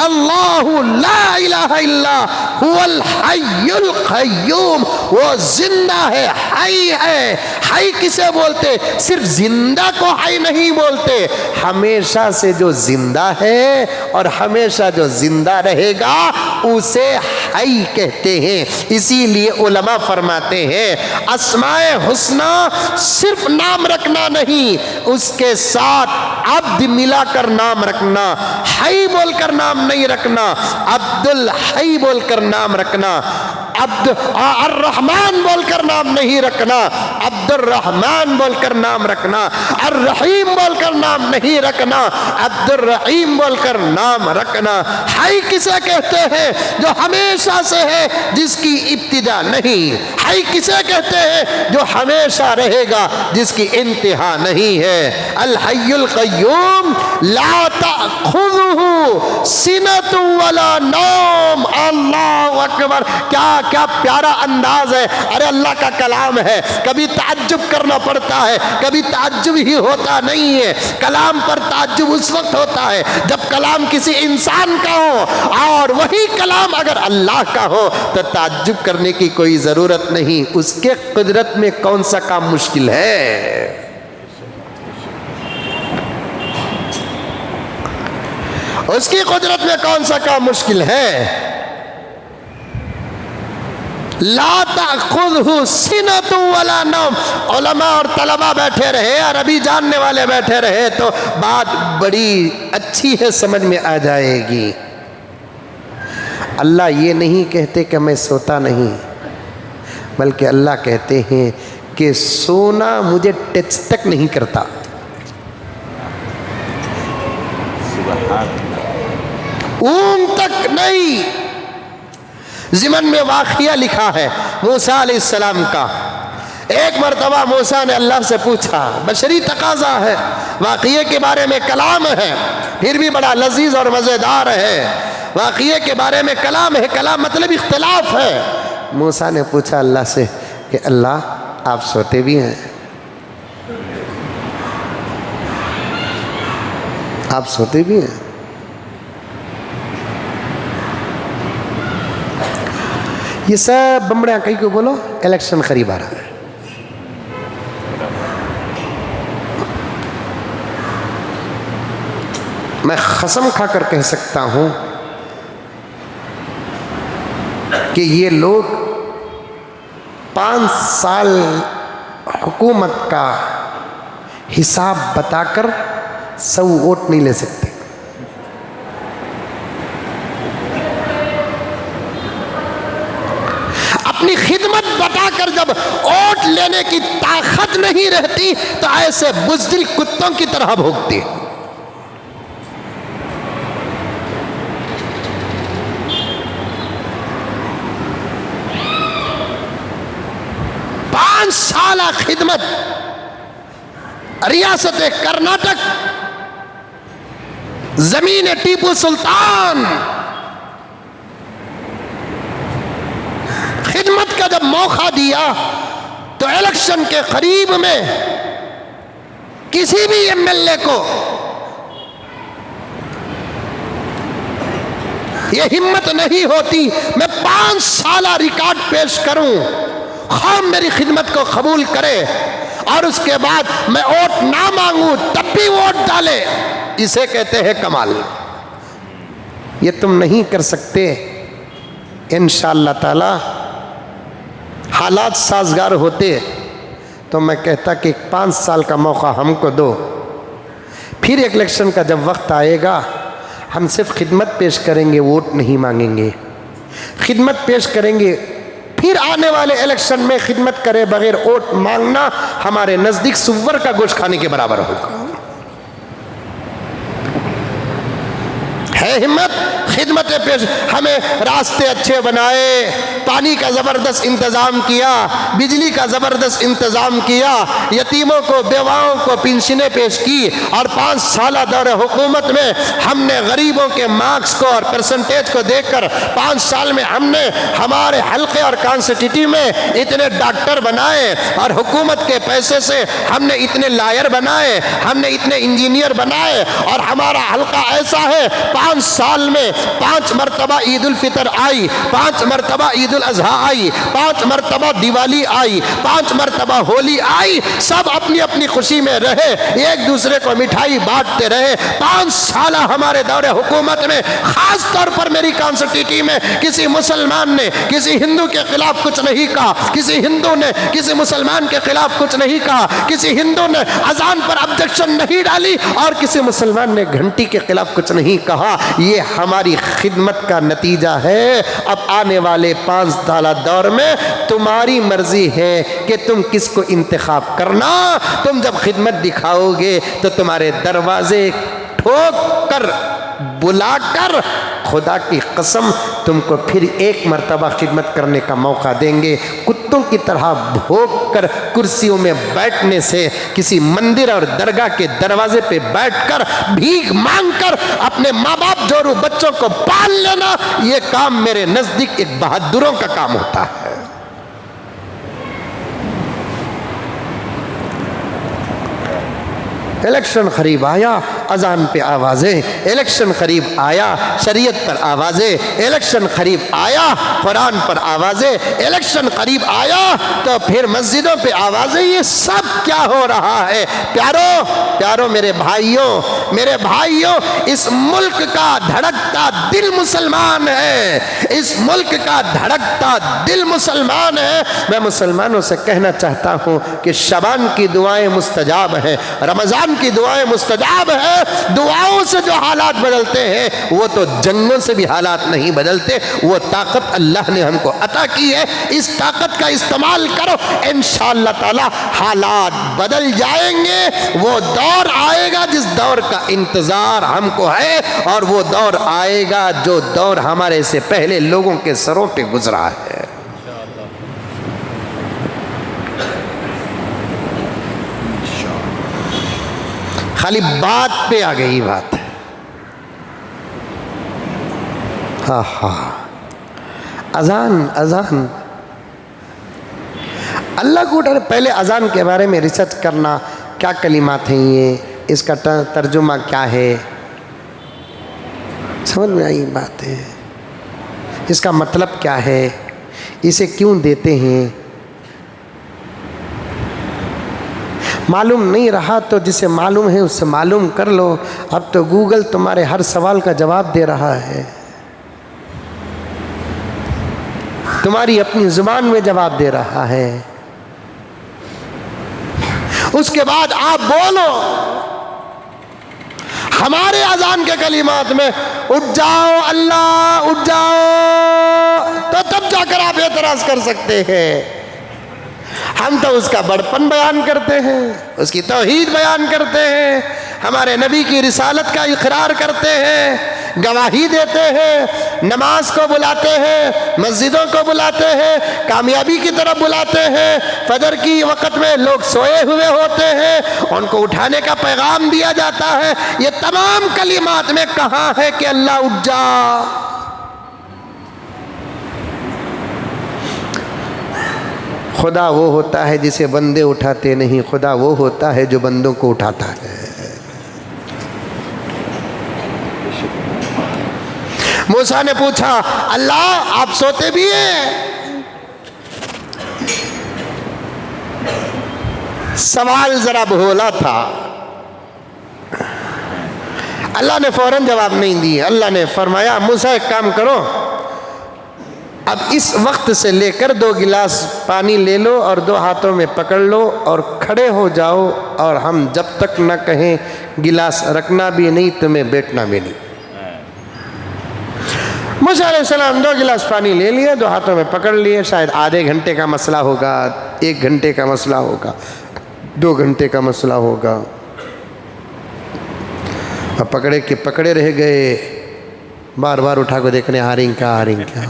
اللہ لا الہ الا هو الحی القیوم، وہ زندہ ہے، حی ہے. حی کسے بولتے؟ صرف زندہ کو حی نہیں بولتے، ہمیشہ سے جو زندہ ہے اور ہمیشہ جو زندہ رہے گا اسے حی کہتے ہیں. اسی لیے علماء فرماتے ہیں اسماء حسنہ صرف نام رکھنا نہیں، اس کے ساتھ عبد ملا کر نام رکھنا. حی بول کر نام نہیں رکھنا، عبد الحی بول کر نام رکھنا. عبد الرحمن بول کر نام نہیں رکھنا، عبد الرحمن بول کر نام رکھنا. الرحیم بول کر نام نہیں رکھنا، عبد الرحیم بول کر نام رکھنا. حی کسے کہتے ہیں؟ جو ہمیشہ سے ہے، جس کی ابتدا نہیں. حی کسے کہتے ہیں؟ جو ہمیشہ رہے گا، جس کی انتہا نہیں ہے. الحی القیوم لا تأخذہ سنۃ ولا نوم. اللہ اکبر، کیا پیارا انداز ہے. ارے اللہ کا کلام ہے، کبھی تعجب کرنا پڑتا ہے، کبھی تعجب ہی ہوتا نہیں ہے. کلام پر تعجب اس وقت ہوتا ہے جب کلام کسی انسان کا ہو، اور وہی کلام اگر اللہ کا ہو تو تعجب کرنے کی کوئی ضرورت نہیں. اس کے قدرت میں کون سا کام مشکل ہے؟ اس کی قدرت میں کون سا کام مشکل ہے؟ لا تأخذہ سنۃ ولا نوم. علماء اور طلباء بیٹھے رہے، عربی جاننے والے بیٹھے رہے تو بات بڑی اچھی ہے، سمجھ میں آ جائے گی. اللہ یہ نہیں کہتے کہ میں سوتا نہیں، بلکہ اللہ کہتے ہیں کہ سونا مجھے ٹچ تک نہیں کرتا. اونگ تک نہیں. ضمن میں واقعہ لکھا ہے موسیٰ علیہ السلام کا. ایک مرتبہ موسیٰ نے اللہ سے پوچھا، بشری تقاضا ہے، واقعے کے بارے میں کلام ہے، پھر بھی بڑا لذیذ اور مزیدار ہے. واقعے کے بارے میں کلام ہے، کلام مطلب اختلاف ہے. موسیٰ نے پوچھا اللہ سے کہ اللہ آپ سوتے بھی ہیں؟ آپ سوتے بھی ہیں؟ یہ سب بمبڑیاں کہیں کو بولو، الیکشن قریب آ رہا ہے. میں قسم کھا کر کہہ سکتا ہوں کہ یہ لوگ 5 سال حکومت کا حساب بتا کر 100 ووٹ نہیں لے سکتے. اپنی خدمت بتا کر جب ووٹ لینے کی طاقت نہیں رہتی تو ایسے بزدل کتوں کی طرح بھوکتے. سالہ خدمت ریاست کرناٹک، زمین ٹیپو سلطان، موقع دیا تو الیکشن کے قریب میں کسی بھی ایم ایل اے کو یہ ہمت نہیں ہوتی میں 5 سالہ ریکارڈ پیش کروں، خواہ میری خدمت کو قبول کرے اور اس کے بعد میں ووٹ نہ مانگوں تب بھی ووٹ ڈالے، اسے کہتے ہیں کمال۔ یہ تم نہیں کر سکتے۔ انشاءاللہ تعالی حالات سازگار ہوتے تو میں کہتا کہ 5 سال کا موقع ہم کو دو، پھر ایک الیکشن کا جب وقت آئے گا ہم صرف خدمت پیش کریں گے، ووٹ نہیں مانگیں گے، خدمت پیش کریں گے، پھر آنے والے الیکشن میں خدمت کرے بغیر ووٹ مانگنا ہمارے نزدیک سور کا گوشت کھانے کے برابر ہوگا۔ ہے ہمت خدمت پیش، ہمیں راستے اچھے بنائے، پانی کا زبردست انتظام کیا، بجلی کا زبردست انتظام کیا، یتیموں کو بیواؤں کو پنشنیں پیش کی، اور 5 سالہ دور حکومت میں ہم نے غریبوں کے مارکس کو اور پرسنٹیج کو دیکھ کر 5 سال میں ہم نے ہمارے حلقے اور کانسٹیٹیوٹی میں اتنے ڈاکٹر بنائے، اور حکومت کے پیسے سے ہم نے اتنے لائر بنائے، ہم نے اتنے انجینئر بنائے، اور ہمارا حلقہ ایسا ہے 5 سال میں 5 مرتبہ عید الفطر آئی، 5 مرتبہ عید الاضحیٰ آئی، 5 مرتبہ دیوالی آئی، 5 مرتبہ ہولی آئی، سب اپنی اپنی خوشی میں رہے، ایک دوسرے کو مٹھائی بانٹتے رہے۔ 5 سالہ ہمارے دور حکومت میں خاص طور پر میری کانسٹیٹیوٹی میں کسی مسلمان نے کسی ہندو کے خلاف کچھ نہیں کہا، کسی ہندو نے کسی مسلمان کے خلاف کچھ نہیں کہا، کسی ہندو نے اذان پر آبجیکشن نہیں ڈالی، اور کسی مسلمان نے گھنٹی کے خلاف کچھ نہیں کہا۔ یہ ہماری خدمت کا نتیجہ ہے۔ اب آنے والے 5 سالہ دور میں تمہاری مرضی ہے کہ تم کس کو انتخاب کرنا۔ تم جب خدمت دکھاؤ گے تو تمہارے دروازے ٹھوک کر بلا کر خدا کی قسم تم کو پھر ایک مرتبہ خدمت کرنے کا موقع دیں گے۔ کتوں کی طرح بھوک کر کرسیوں میں بیٹھنے سے، کسی مندر اور درگاہ کے دروازے پہ بیٹھ کر بھیک مانگ کر اپنے ماں باپ جورو بچوں کو پال لینا، یہ کام میرے نزدیک ایک بہادروں کا کام ہوتا ہے۔ الیکشن قریب آیا، اذان پہ آوازیں، الیکشن قریب آیا، شریعت پر آوازیں، الیکشن قریب آیا، قرآن پر آوازیں، الیکشن قریب آیا تو پھر مسجدوں پہ آوازیں۔ یہ سب کیا ہو رہا ہے؟ پیارو میرے بھائیوں، اس ملک کا دھڑکتا دل مسلمان ہے، اس ملک کا دھڑکتا دل مسلمان ہے۔ میں مسلمانوں سے کہنا چاہتا ہوں کہ شعبان کی دعائیں مستجاب ہیں، رمضان کی دعائیں مستجاب ہیں۔ دعاؤں سے جو حالات بدلتے ہیں وہ تو جنگوں سے بھی حالات نہیں بدلتے۔ وہ طاقت اللہ نے ہم کو عطا کی ہے، اس طاقت کا استعمال کرو، انشاءاللہ تعالی حالات بدل جائیں گے۔ وہ دور آئے گا جس دور کا انتظار ہم کو ہے، اور وہ دور آئے گا جو دور ہمارے سے پہلے لوگوں کے سروں پہ گزرا ہے۔ خالی بات پہ آ گئی بات۔ اذان اللہ کو ڈر۔ پہلے اذان کے بارے میں ریسرچ کرنا، کیا کلمات ہیں یہ، اس کا ترجمہ کیا ہے، سمجھ میں آئی بات ہے، اس کا مطلب کیا ہے، اسے کیوں دیتے ہیں۔ معلوم نہیں رہا تو جسے معلوم ہے اس سے معلوم کر لو۔ اب تو گوگل تمہارے ہر سوال کا جواب دے رہا ہے، تمہاری اپنی زبان میں جواب دے رہا ہے۔ اس کے بعد آپ بولو۔ ہمارے اذان کے کلمات میں اٹھ جاؤ اللہ اٹھ جاؤ، تو تب جا کر آپ اعتراض کر سکتے ہیں۔ ہم تو اس کا بڑپن بیان کرتے ہیں، اس کی توحید بیان کرتے ہیں، ہمارے نبی کی رسالت کا اقرار کرتے ہیں، گواہی دیتے ہیں، نماز کو بلاتے ہیں، مسجدوں کو بلاتے ہیں، کامیابی کی طرف بلاتے ہیں۔ فجر کی وقت میں لوگ سوئے ہوئے ہوتے ہیں، ان کو اٹھانے کا پیغام دیا جاتا ہے۔ یہ تمام کلمات میں کہاں ہے کہ اللہ اٹھ جا؟ خدا وہ ہوتا ہے جسے بندے اٹھاتے نہیں، خدا وہ ہوتا ہے جو بندوں کو اٹھاتا ہے۔ موسیٰ نے پوچھا اللہ آپ سوتے بھی ہیں؟ سوال ذرا بھولا تھا، اللہ نے فوراً جواب نہیں دیا۔ اللہ نے فرمایا موسیٰ ایک کام کرو، اب اس وقت سے لے کر 2 گلاس پانی لے لو اور 2 ہاتھوں میں پکڑ لو اور کھڑے ہو جاؤ، اور ہم جب تک نہ کہیں گلاس رکھنا بھی نہیں تمہیں بیٹھنا بھی نہیں۔ موسیٰ علیہ السلام 2 گلاس پانی لے لیے، 2 ہاتھوں میں پکڑ لیے۔ شاید آدھے گھنٹے کا مسئلہ ہوگا، 1 گھنٹے کا مسئلہ ہوگا، 2 گھنٹے کا مسئلہ ہوگا۔ اب پکڑے کے پکڑے رہ گئے، بار بار اٹھا کو دیکھنے آ رہی کیا آ رہی کیا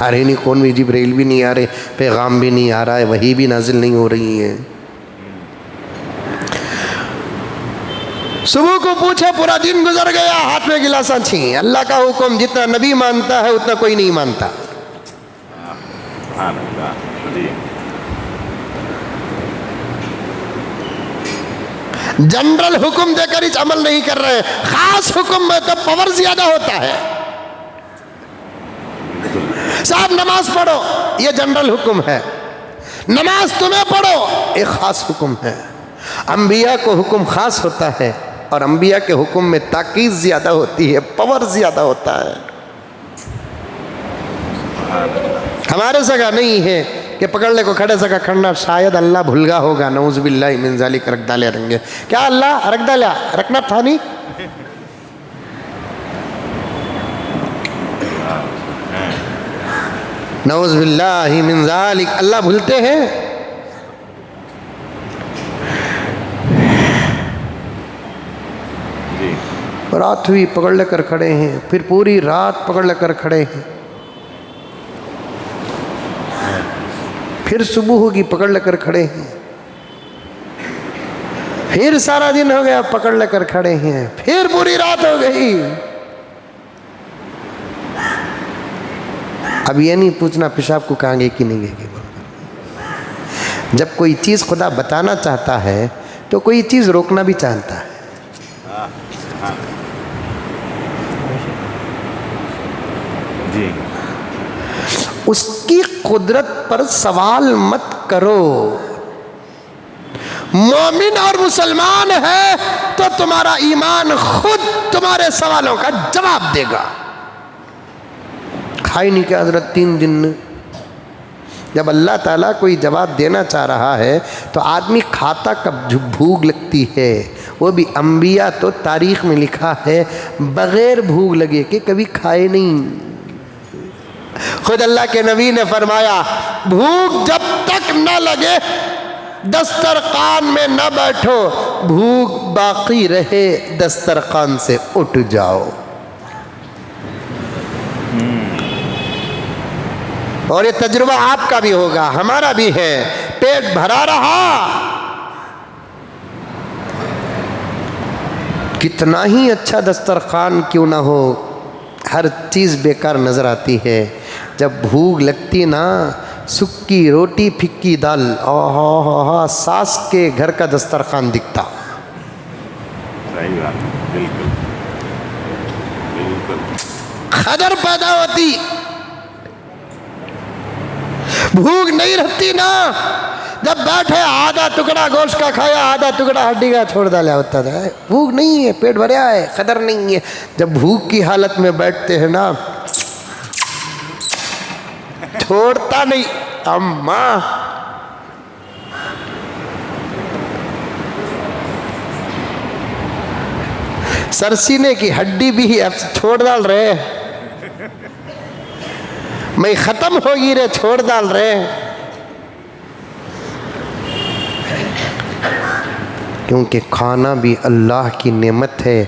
آ رہی نہیں، کون بھی جبرائیل بھی نہیں آ رہے، پیغام بھی نہیں آ رہا ہے، وحی بھی نازل نہیں ہو رہی ہے۔ صبح کو پوچھا، پورا دن گزر گیا، ہاتھ میں گلاساں چھیں۔ اللہ کا حکم جتنا نبی مانتا ہے اتنا کوئی نہیں مانتا۔ جنرل حکم دے کر اس عمل نہیں کر رہے، خاص حکم میں تو پاور زیادہ ہوتا ہے۔ صاحب نماز پڑھو، یہ جنرل حکم ہے، نماز تمہیں پڑھو ایک خاص حکم ہے۔ انبیاء کو حکم خاص ہوتا ہے، اور انبیاء کے حکم میں تاکید زیادہ ہوتی ہے، پاور زیادہ ہوتا ہے۔ ہمارے سگا نہیں ہے کہ پکڑنے کو کھڑے سکا کھڑنا، شاید اللہ بھولگا ہوگا، نعوذ باللہ من ذالک، رکھ ڈالے رنگے، کیا اللہ رکھ ڈالیا، رکھنا تھا نہیں۔ نعوذ باللہ من ذالک، اللہ بھولتے ہیں۔ رات ہوئی پکڑ لے کر کھڑے ہیں، پھر پوری رات پکڑ لے کر کھڑے ہیں، پھر صبح ہوگی پکڑ لے کر کھڑے ہیں، پھر سارا دن ہو گیا پکڑ لے کر کھڑے ہیں، پھر پوری رات ہو گئی۔ اب یہ نہیں پوچھنا پیشاب کو کہاں گے کہ نہیں گئے۔ جب کوئی چیز خدا بتانا چاہتا ہے تو کوئی چیز روکنا بھی چاہتا ہے۔
جی
اس کی قدرت پر سوال مت کرو۔ مومن اور مسلمان ہے تو تمہارا ایمان خود تمہارے سوالوں کا جواب دے گا۔ کھائی نہیں کہ حضرت 3 دن، جب اللہ تعالیٰ کوئی جواب دینا چاہ رہا ہے تو آدمی کھاتا کب بھوک لگتی ہے۔ وہ بھی انبیاء تو تاریخ میں لکھا ہے بغیر بھوک لگے کہ کبھی کھائے نہیں۔ خود اللہ کے نبی نے فرمایا بھوک جب تک نہ لگے دسترخوان میں نہ بیٹھو، بھوک باقی رہے دسترخوان سے اٹھ جاؤ۔ اور یہ تجربہ آپ کا بھی ہوگا، ہمارا بھی ہے۔ پیٹ بھرا رہا، کتنا ہی اچھا دسترخوان کیوں نہ ہو، ہر چیز بیکار نظر آتی ہے۔ جب بھوک لگتی نا، سکی روٹی پھکی دال، ساس کے گھر کا دسترخوان دکھتا۔
صحیح بات، بالکل بالکل۔
خدر پیدا ہوتی، بھوک نہیں رہتی نا، جب بیٹھے آدھا ٹکڑا گوشت کا کھایا، آدھا ٹکڑا ہڈی کا چھوڑ ڈالا ہوتا تھا۔ بھوک نہیں ہے، پیٹ بھریا ہے، قدر نہیں ہے۔ جب بھوک کی حالت میں بیٹھتے ہیں نا، چھوڑتا نہیں اماں۔ سرسینے کی ہڈی بھی اب چھوڑ ڈال رہے، میں ختم ہوگی رے، چھوڑ ڈال رہے۔ کیونکہ کھانا بھی اللہ کی نعمت ہے۔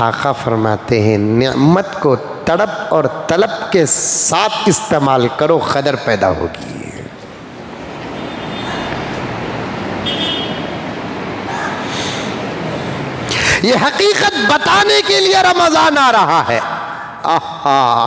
آقا فرماتے ہیں نعمت کو تڑپ اور طلب کے ساتھ استعمال کرو، قدر پیدا ہوگی۔ یہ حقیقت بتانے کے لیے رمضان آ رہا ہے۔ آہا،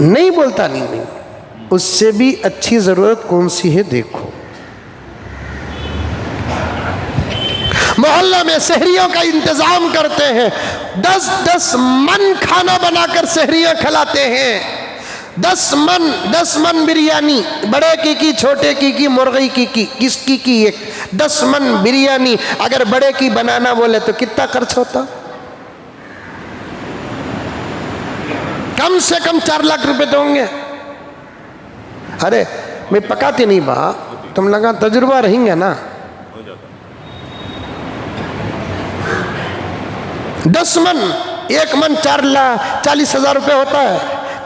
نہیں بولتا نہیں، اس سے بھی اچھی ضرورت کون سی ہے دیکھو۔ محلہ میں سحریوں کا انتظام کرتے ہیں، 10 من کھانا بنا کر سحریاں کھلاتے ہیں، 10 من بریانی، بڑے کی چھوٹے کی مرغی کی کس کی ایک 10 من بریانی اگر بڑے کی بنانا بولے تو کتنا خرچ ہوتا؟ کم سے کم 4 لاکھ روپے تو ہوں گے۔ ارے میں پکاتی نہیں با، تم لگا تجربہ رہیں گے نا۔ 10 من، 1 من 40,000 روپے ہوتا ہے،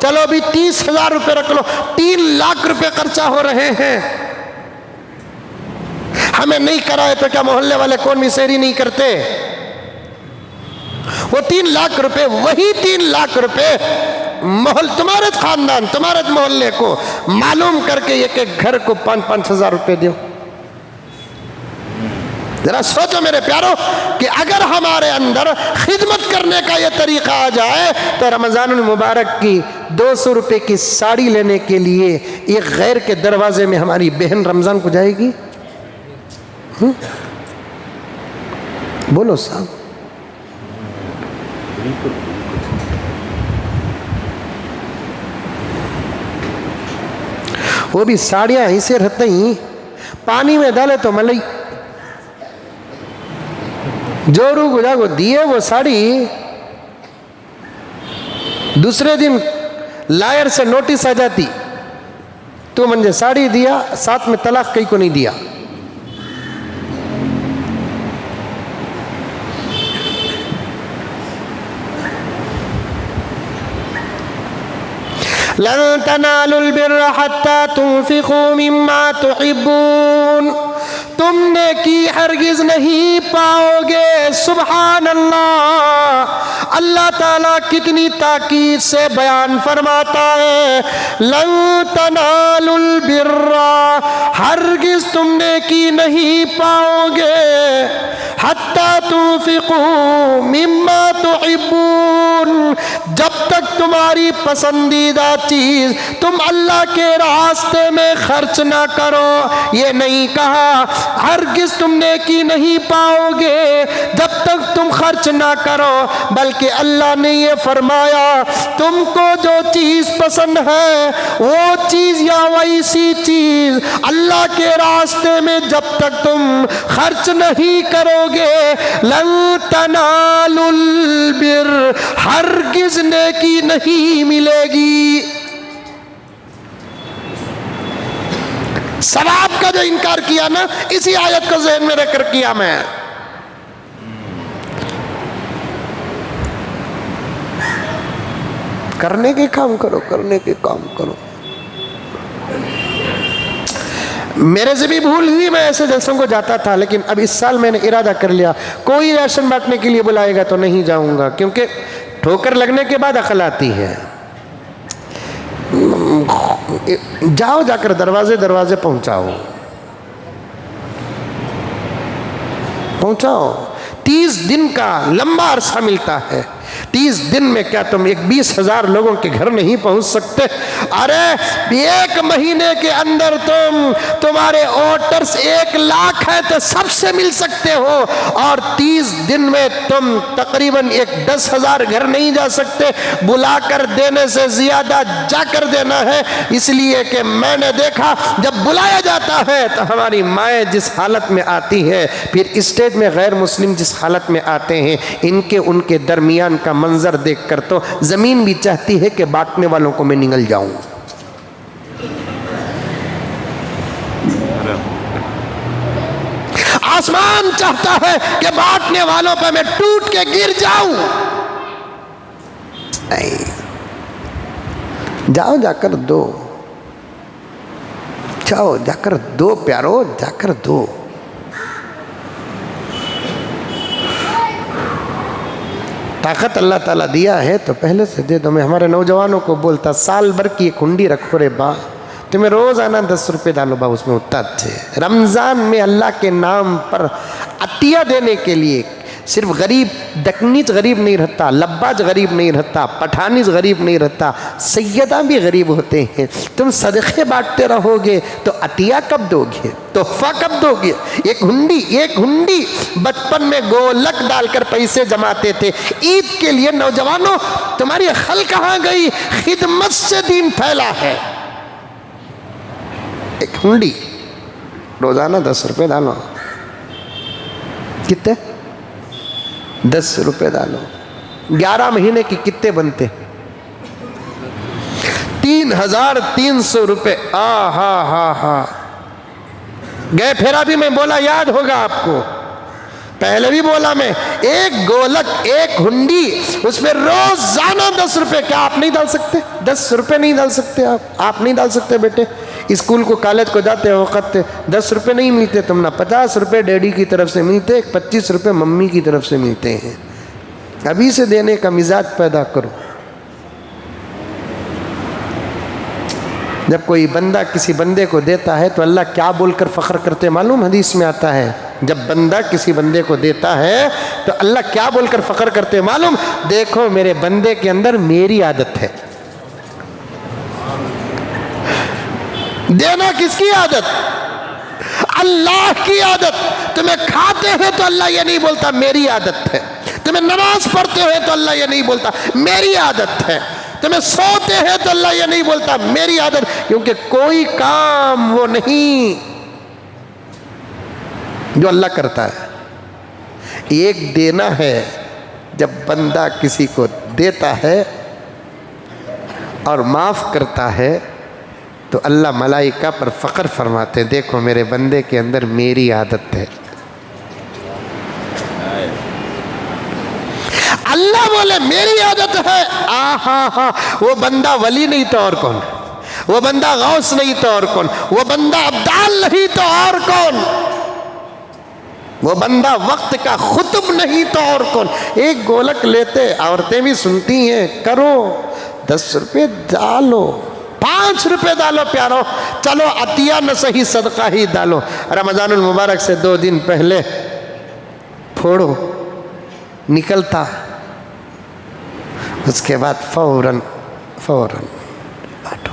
چلو ابھی 30,000 روپے رکھ لو، 3 لاکھ روپے خرچہ ہو رہے ہیں۔ ہمیں نہیں کرائے تو کیا محلے والے کون بھی سحری نہیں کرتے؟ وہ 3 لاکھ روپے، وہی 3 لاکھ روپے تمہارے خاندان، تمہارے محلے کو معلوم کر کے ایک گھر کو 5,000 روپے دیو۔ ذرا سوچو میرے پیارو کہ اگر ہمارے اندر خدمت کرنے کا یہ طریقہ آ جائے تو رمضان المبارک کی 200 روپے کی ساڑی لینے کے لیے ایک غیر کے دروازے میں ہماری بہن رمضان کو جائے گی؟ بولو صاحب۔ وہ بھی ساڑیاں ایسے رہتے ہی پانی میں ڈالے تو ملئی، جو رو گجا کو دیے وہ ساڑی، دوسرے دن لائر سے نوٹس آ جاتی، تو مجھے ساڑی دیا، ساتھ میں طلاق کئی کو نہیں دیا۔ لن تنالوا البر حتى تنفقوا مما تحبون، تم نیکی ہرگز نہیں پاؤ گے۔ سبحان اللہ، اللہ تعالیٰ کتنی تاکید سے بیان فرماتا ہے، لن تنالوا البر، ہرگز تم نیکی نہیں پاؤ گے، حتی تنفقوا مما تحبون، جب تک تمہاری پسندیدہ چیز تم اللہ کے راستے میں خرچ نہ کرو۔ یہ نہیں کہا ہرگز تم نیکی نہیں پاؤ گے جب تک تم خرچ نہ کرو، بلکہ اللہ نے یہ فرمایا تم کو جو چیز پسند ہے وہ چیز یا ویسی چیز اللہ کے راستے میں جب تک تم خرچ نہیں کرو گے، لن تنالوا البر، ہرگز نیکی نہیں ملے گی۔ ثواب کا جو انکار کیا نا، اسی آیت کو ذہن میں رکھ کر کیا میں۔ کرنے کے کام کرو، کرنے کے کام کرو۔ میرے سے بھی بھول ہوئی، میں ایسے جلسوں کو جاتا تھا، لیکن اب اس سال میں نے ارادہ کر لیا کوئی ریشن بانٹنے کے لیے بلائے گا تو نہیں جاؤں گا، کیونکہ ٹھوکر لگنے کے بعد عقل آتی ہے۔ جاؤ، جا کر دروازے پہنچاؤ 30 دن کا لمبا عرصہ ملتا ہے، 30 دن میں کیا تم 20,000 لوگوں کے گھر نہیں پہنچ سکتے؟ ارے 1 مہینے کے اندر تمہارے ووٹرز 1 لاکھ ہیں تو سب سے مل سکتے ہو، اور 30 دن میں تم تقریباً 10,000 گھر نہیں جا سکتے۔ بلا کر دینے سے زیادہ جا کر دینا ہے، اس لیے کہ میں نے دیکھا جب بلایا جاتا ہے تو ہماری مائیں جس حالت میں آتی ہے، پھر اسٹیج میں غیر مسلم جس حالت میں آتے ہیں، ان کے درمیان کا منظر دیکھ کر تو زمین بھی چاہتی ہے کہ بانٹنے والوں کو میں نگل جاؤں۔ آسمان چاہتا ہے کہ بانٹنے والوں پہ میں ٹوٹ کے گر جاؤں۔ نہیں، جاؤ، جا کر دو، جاؤ، جا کر دو پیارو، جا کر دو۔ طاقت اللہ تعالیٰ دیا ہے تو پہلے سے دے دو۔ میں ہمارے نوجوانوں کو بولتا، سال بھر کی ایک ہنڈی رکھو رے با، تمہیں روزانہ 10 روپے ڈالو با، اس میں اتنا اچھے۔ رمضان میں اللہ کے نام پر عطیہ دینے کے لیے صرف غریب دکنیچ غریب نہیں رہتا، لباج غریب نہیں رہتا، پٹھانیچ غریب نہیں رہتا، سیدہ بھی غریب ہوتے ہیں۔ تم صدقے بانٹتے رہو گے تو عطیہ کب دو گے، تحفہ کب دو گے؟ ایک ہنڈی بچپن میں گولک ڈال کر پیسے جماتے تھے عید کے لیے۔ نوجوانوں تمہاری خل کہاں گئی؟ خدمت سے دین پھیلا ہے۔ ایک ہنڈی روزانہ 10 روپے ڈالو، کتنے؟ 10 روپے ڈالو، 11 مہینے کی کتنے بنتے؟ 3300 روپے۔ ہاں گئے پھر ابھی میں بولا، یاد ہوگا آپ کو، پہلے بھی بولا میں، ایک گولک ایک ہنڈی، اس میں روزانہ 10 روپے۔ کیا آپ نہیں ڈال سکتے؟ 10 روپے نہیں ڈال سکتے آپ نہیں ڈال سکتے بیٹے؟ اسکول کو کالج کو جاتے وقت 10 روپے نہیں ملتے تم، نہ 50 روپے ڈیڈی کی طرف سے ملتے، 25 روپے ممی کی طرف سے ملتے ہیں۔ ابھی سے دینے کا مزاج پیدا کرو۔ جب کوئی بندہ کسی بندے کو دیتا ہے تو اللہ کیا بول کر فخر کرتے معلوم؟ حدیث میں آتا ہے، جب بندہ کسی بندے کو دیتا ہے تو اللہ کیا بول کر فخر کرتے معلوم؟ دیکھو میرے بندے کے اندر میری عادت ہے۔ دینا کس کی عادت؟ اللہ کی عادت۔ تمہیں کھاتے ہیں تو اللہ یہ نہیں بولتا میری عادت ہے، تمہیں نماز پڑھتے ہیں تو اللہ یہ نہیں بولتا میری عادت ہے، تمہیں سوتے ہیں تو اللہ یہ نہیں بولتا میری عادت، کیونکہ کوئی کام وہ نہیں جو اللہ کرتا ہے، ایک دینا ہے۔ جب بندہ کسی کو دیتا ہے اور معاف کرتا ہے تو اللہ ملائکہ پر فخر فرماتے، دیکھو میرے بندے کے اندر میری عادت ہے۔ اللہ بولے میری عادت ہے، وہ بندہ ولی نہیں تو اور کون، وہ بندہ غوث نہیں تو اور کون، وہ بندہ ابدال نہیں تو اور کون، وہ بندہ وقت کا خطب نہیں تو اور کون۔ ایک گولک لیتے، عورتیں بھی سنتی ہیں، کرو 10 روپے ڈالو، 5 روپے ڈالو پیارو، چلو عطیہ نہ صحیح صدقہ ہی ڈالو۔ رمضان المبارک سے 2 دن پہلے پھوڑو، نکلتا، اس کے بعد فوراً بانٹو۔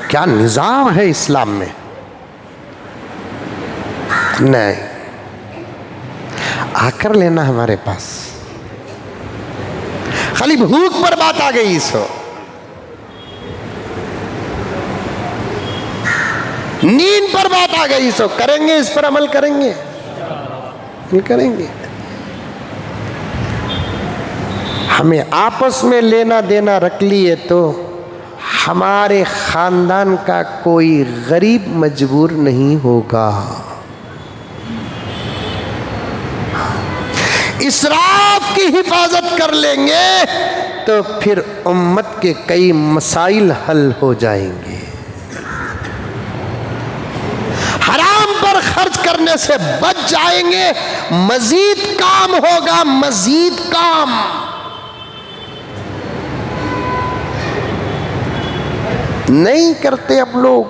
کیا نظام ہے اسلام میں؟ نہیں، آ کر لینا ہمارے پاس، خالی بھوک پر بات آ گئی سو، نیند پر بات آ گئی سو، کریں گے اس پر عمل کریں گے ہمیں آپس میں لینا دینا رکھ لیے تو ہمارے خاندان کا کوئی غریب مجبور نہیں ہوگا۔ اسراف کی حفاظت کر لیں گے تو پھر امت کے کئی مسائل حل ہو جائیں گے۔ حرام پر خرچ کرنے سے بچ جائیں گے، مزید کام ہوگا، مزید کام۔ نہیں کرتے اب لوگ۔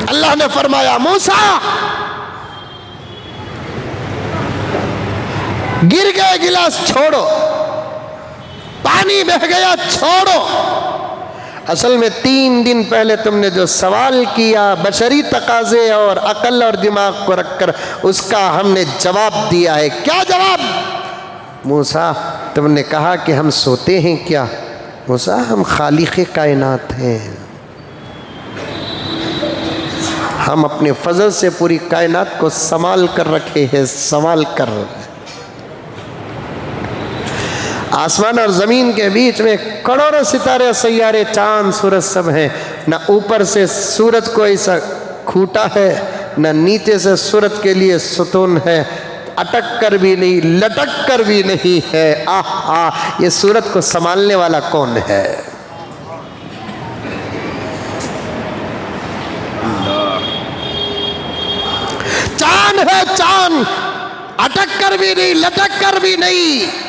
اللہ نے فرمایا موسیٰ، گر گئے گلاس چھوڑو، پانی بہہ گیا چھوڑو۔ اصل میں 3 دن پہلے تم نے جو سوال کیا بشری تقاضے اور عقل اور دماغ کو رکھ کر، اس کا ہم نے جواب دیا ہے۔ کیا جواب؟ موسیٰ تم نے کہا کہ ہم سوتے ہیں کیا؟ موسیٰ ہم خالق کائنات ہیں، ہم اپنے فضل سے پوری کائنات کو سنبھال کر رکھے ہیں، سنبھال کر۔ آسمان اور زمین کے بیچ میں کروڑوں ستارے، سیارے، چاند، سورج سب ہیں، نہ اوپر سے سورج کو ایسا کھوٹا ہے، نہ نیچے سے سورج کے لیے ستون ہے، اٹک کر بھی نہیں، لٹک کر بھی نہیں ہے۔ یہ سورج کو سنبھالنے والا کون ہے؟ چاند ہے، چاند اٹک کر بھی نہیں، لٹک کر بھی نہیں۔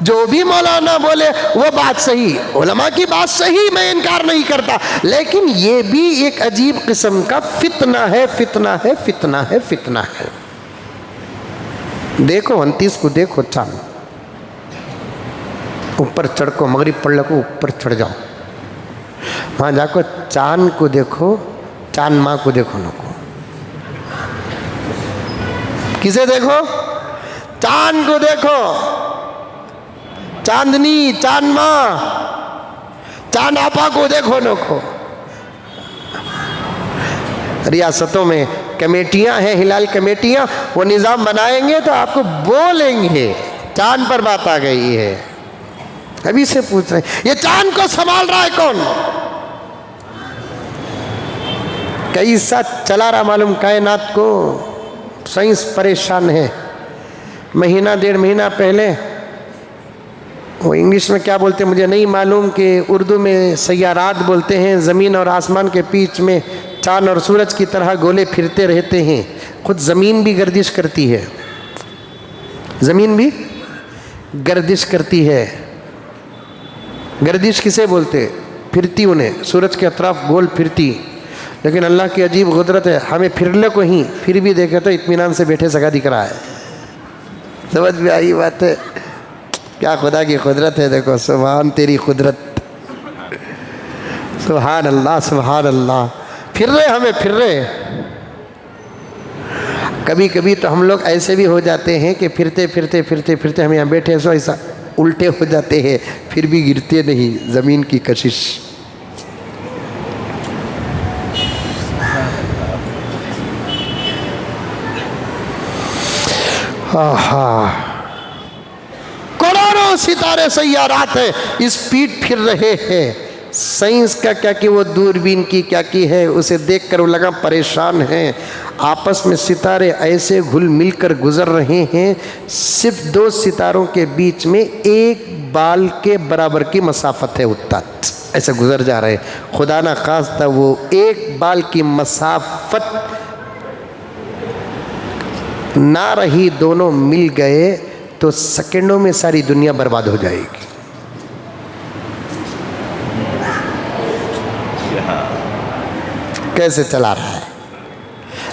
جو بھی مولانا بولے وہ بات صحیح، علماء کی بات صحیح، میں انکار نہیں کرتا، لیکن یہ بھی ایک عجیب قسم کا فتنہ ہے، فتنہ ہے، فتنہ ہے، فتنہ ہے۔ دیکھو 29 کو دیکھو چاند، اوپر چڑھ کو مغرب پڑھ لگو، اوپر چڑھ جاؤ، وہاں جا کو چاند کو دیکھو، چاند ماں کو دیکھو نہ کو، کسے دیکھو؟ چاند کو دیکھو، چاندنی، چاند ماں، چاند آپا کو دیکھو نہ کو۔ ریاستوں میں کمیٹیاں ہیں، ہلال کمیٹیاں، وہ نظام بنائیں گے تو آپ کو بولیں گے چاند پر بات آ گئی ہے۔ ابھی سے پوچھ رہے ہیں یہ چاند کو سنبھال رہا ہے کون؟ کئی ساتھ چلا رہا معلوم کائنات کو، سائنس پریشان ہے۔ مہینہ 1.5 مہینہ پہلے وہ انگلش میں کیا بولتے ہیں مجھے نہیں معلوم، کہ اردو میں سیارات بولتے ہیں، زمین اور آسمان کے بیچ میں چاند اور سورج کی طرح گولے پھرتے رہتے ہیں، خود زمین بھی گردش کرتی ہے، زمین بھی گردش کرتی ہے۔ گردش کسے بولتے؟ پھرتی انہیں، سورج کے اطراف گول پھرتی، لیکن اللہ کی عجیب قدرت ہے، ہمیں پھرلے کو ہی پھر بھی دیکھے تو اطمینان سے بیٹھے سگا دکھ رہا ہے۔ سمجھ میں آئی بات ہے؟ کیا خدا کی قدرت ہے، دیکھو سبحان تیری قدرت، سبحان اللہ، سبحان اللہ، پھر رہے ہمیں، پھر رہے۔ کبھی کبھی تو ہم لوگ ایسے بھی ہو جاتے ہیں کہ پھرتے پھرتے پھرتے پھرتے ہم یہاں بیٹھے سو ایسا الٹے ہو جاتے ہیں، پھر بھی گرتے نہیں، زمین کی کشش۔ کروڑوں ستارے سیارات ہیں، اسپیڈ پھر رہے ہیں۔ سائنس کا کیا کہ وہ دوربین کی کیا کی ہے، اسے دیکھ کر وہ لگا پریشان ہیں۔ آپس میں ستارے ایسے گھل مل کر گزر رہے ہیں، صرف 2 ستاروں کے بیچ میں 1 بال کے برابر کی مسافت ہے، اتنا ایسے گزر جا رہے ہیں۔ خدا نہ خواستہ وہ 1 بال کی مسافت نہ رہی، دونوں مل گئے تو سیکنڈوں میں ساری دنیا برباد ہو جائے گی۔ کیسے چلا رہا ہے؟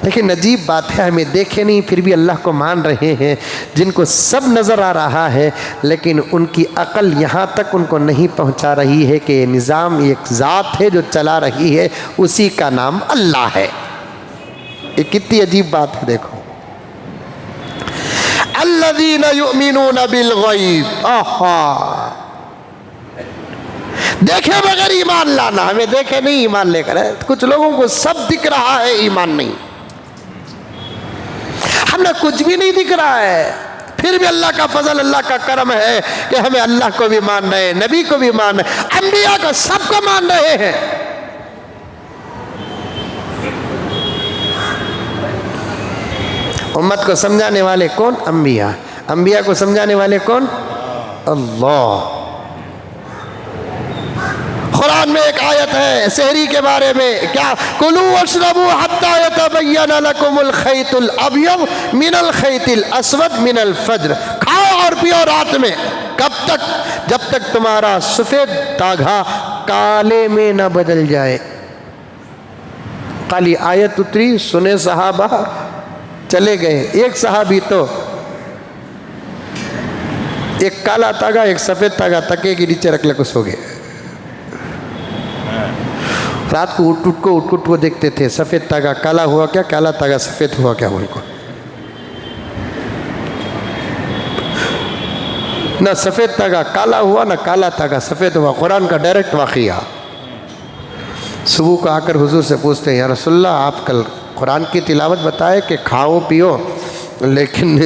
لیکن عجیب بات ہے، ہمیں دیکھے نہیں پھر بھی اللہ کو مان رہے ہیں، جن کو سب نظر آ رہا ہے، لیکن ان کی عقل یہاں تک ان کو نہیں پہنچا رہی ہے کہ یہ نظام ایک ذات ہے جو چلا رہی ہے، اسی کا نام اللہ ہے۔ یہ کتنی عجیب بات ہے، دیکھو الذین یؤمنون بالغیب، دیکھے بغیر ایمان لانا، ہمیں دیکھے نہیں ایمان لے کر ہے۔ کچھ لوگوں کو سب دکھ رہا ہے، ایمان نہیں، ہمیں کچھ بھی نہیں دکھ رہا ہے، پھر بھی اللہ کا فضل، اللہ کا کرم ہے کہ ہمیں اللہ کو بھی مان رہے ہیں، نبی کو بھی مان رہے ہیں، انبیاء کو، سب کو مان رہے ہیں۔ امت کو سمجھانے والے کون؟ انبیاء۔ انبیاء کو سمجھانے والے کون؟ اللہ۔ قرآن میں ایک آیت ہے سحری کے بارے میں، کیا؟ کلوا واشربوا حتی یتبین لکم الخیط الابیض من الخیط الاسود من الفجر، کھاؤ اور پیو رات میں، کب تک؟ جب تک تمہارا سفید دھاگا کالے میں نہ بدل جائے۔ کالی آیت اتری، سنے صحابہ، چلے گئے۔ ایک صحابی تو ایک کالا تاگا ایک سفید تاگا تکے کے نیچے رکھ لے کو سو گئے۔ رات کو اٹھ کو دیکھتے تھے، سفید تاگا کالا ہوا کیا، کالا تاگا سفید ہوا کیا، ان کو نہ سفید تاگا کالا ہوا نہ کالا تاگا سفید ہوا۔ قرآن کا ڈائریکٹ واقعہ۔ صبح کو آ کر حضور سے پوچھتے ہیں، یا رسول اللہ آپ کل قرآن کی تلاوت بتائے کہ کھاؤ پیو، لیکن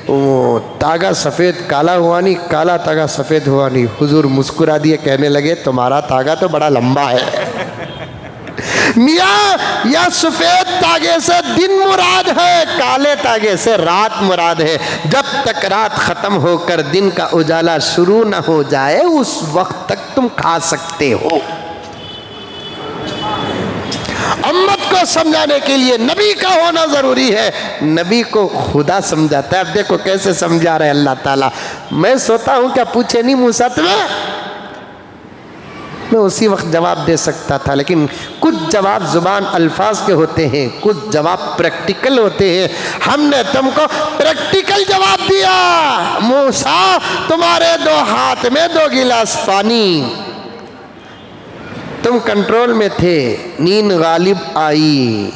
وہ تاگا سفید کالا ہوا نہیں، کالا تاگا سفید ہوا نہیں۔ حضور مسکرا دیے، کہنے لگے تمہارا تاگا تو بڑا لمبا ہے میاں، یا سفید تاگے سے دن مراد ہے، کالے تاگے سے رات مراد ہے۔ جب تک رات ختم ہو کر دن کا اجالا شروع نہ ہو جائے اس وقت تک تم کھا سکتے ہو۔ امت کو سمجھانے کے لیے نبی کا ہونا ضروری ہے. نبی کو خدا سمجھاتا ہے. اب دیکھو کیسے سمجھا رہے اللہ تعالیٰ. میں سوتا ہوں کیا پوچھے نہیں موسیٰ تمہیں؟ میں اسی وقت جواب دے سکتا تھا، لیکن کچھ جواب زبان الفاظ کے ہوتے ہیں، کچھ جواب پریکٹیکل ہوتے ہیں. ہم نے تم کو پریکٹیکل جواب دیا. موسیٰ تمہارے 2 ہاتھ میں 2 گلاس پانی، تم کنٹرول میں تھے، نیند غالب آئی،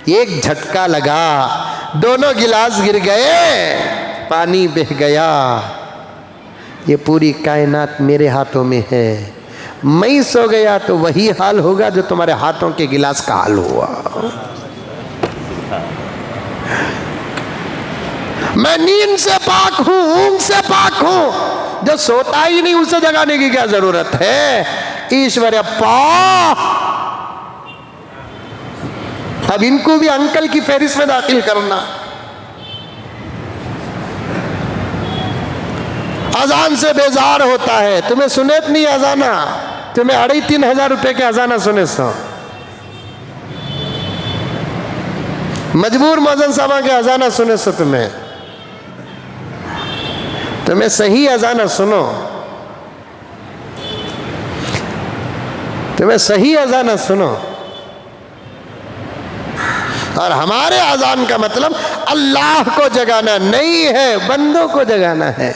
ایک جھٹکا لگا، دونوں گلاس گر گئے، پانی بہہ گیا. یہ پوری کائنات میرے ہاتھوں میں ہے. میں سو گیا تو وہی حال ہوگا جو تمہارے ہاتھوں کے گلاس کا حال ہوا. میں نیند سے پاک ہوں، اونگ سے پاک ہوں. جو سوتا ہی نہیں اسے جگانے کی کیا ضرورت ہے؟ ایشور اپا. اب ان کو بھی انکل کی فہرست میں داخل کرنا. اذان سے بیزار ہوتا ہے. تمہیں سنت نہیں اذانہ؟ تمہیں 2,500-3,000 روپے کے اذانہ سنے سو. مجبور مؤذن صاحبہ کے اذانہ سنے سو. تمہیں صحیح اذانہ سنو. تمہیں صحیح اذانہ سنو. اور ہمارے اذان کا مطلب اللہ کو جگانا نہیں ہے، بندوں کو جگانا ہے.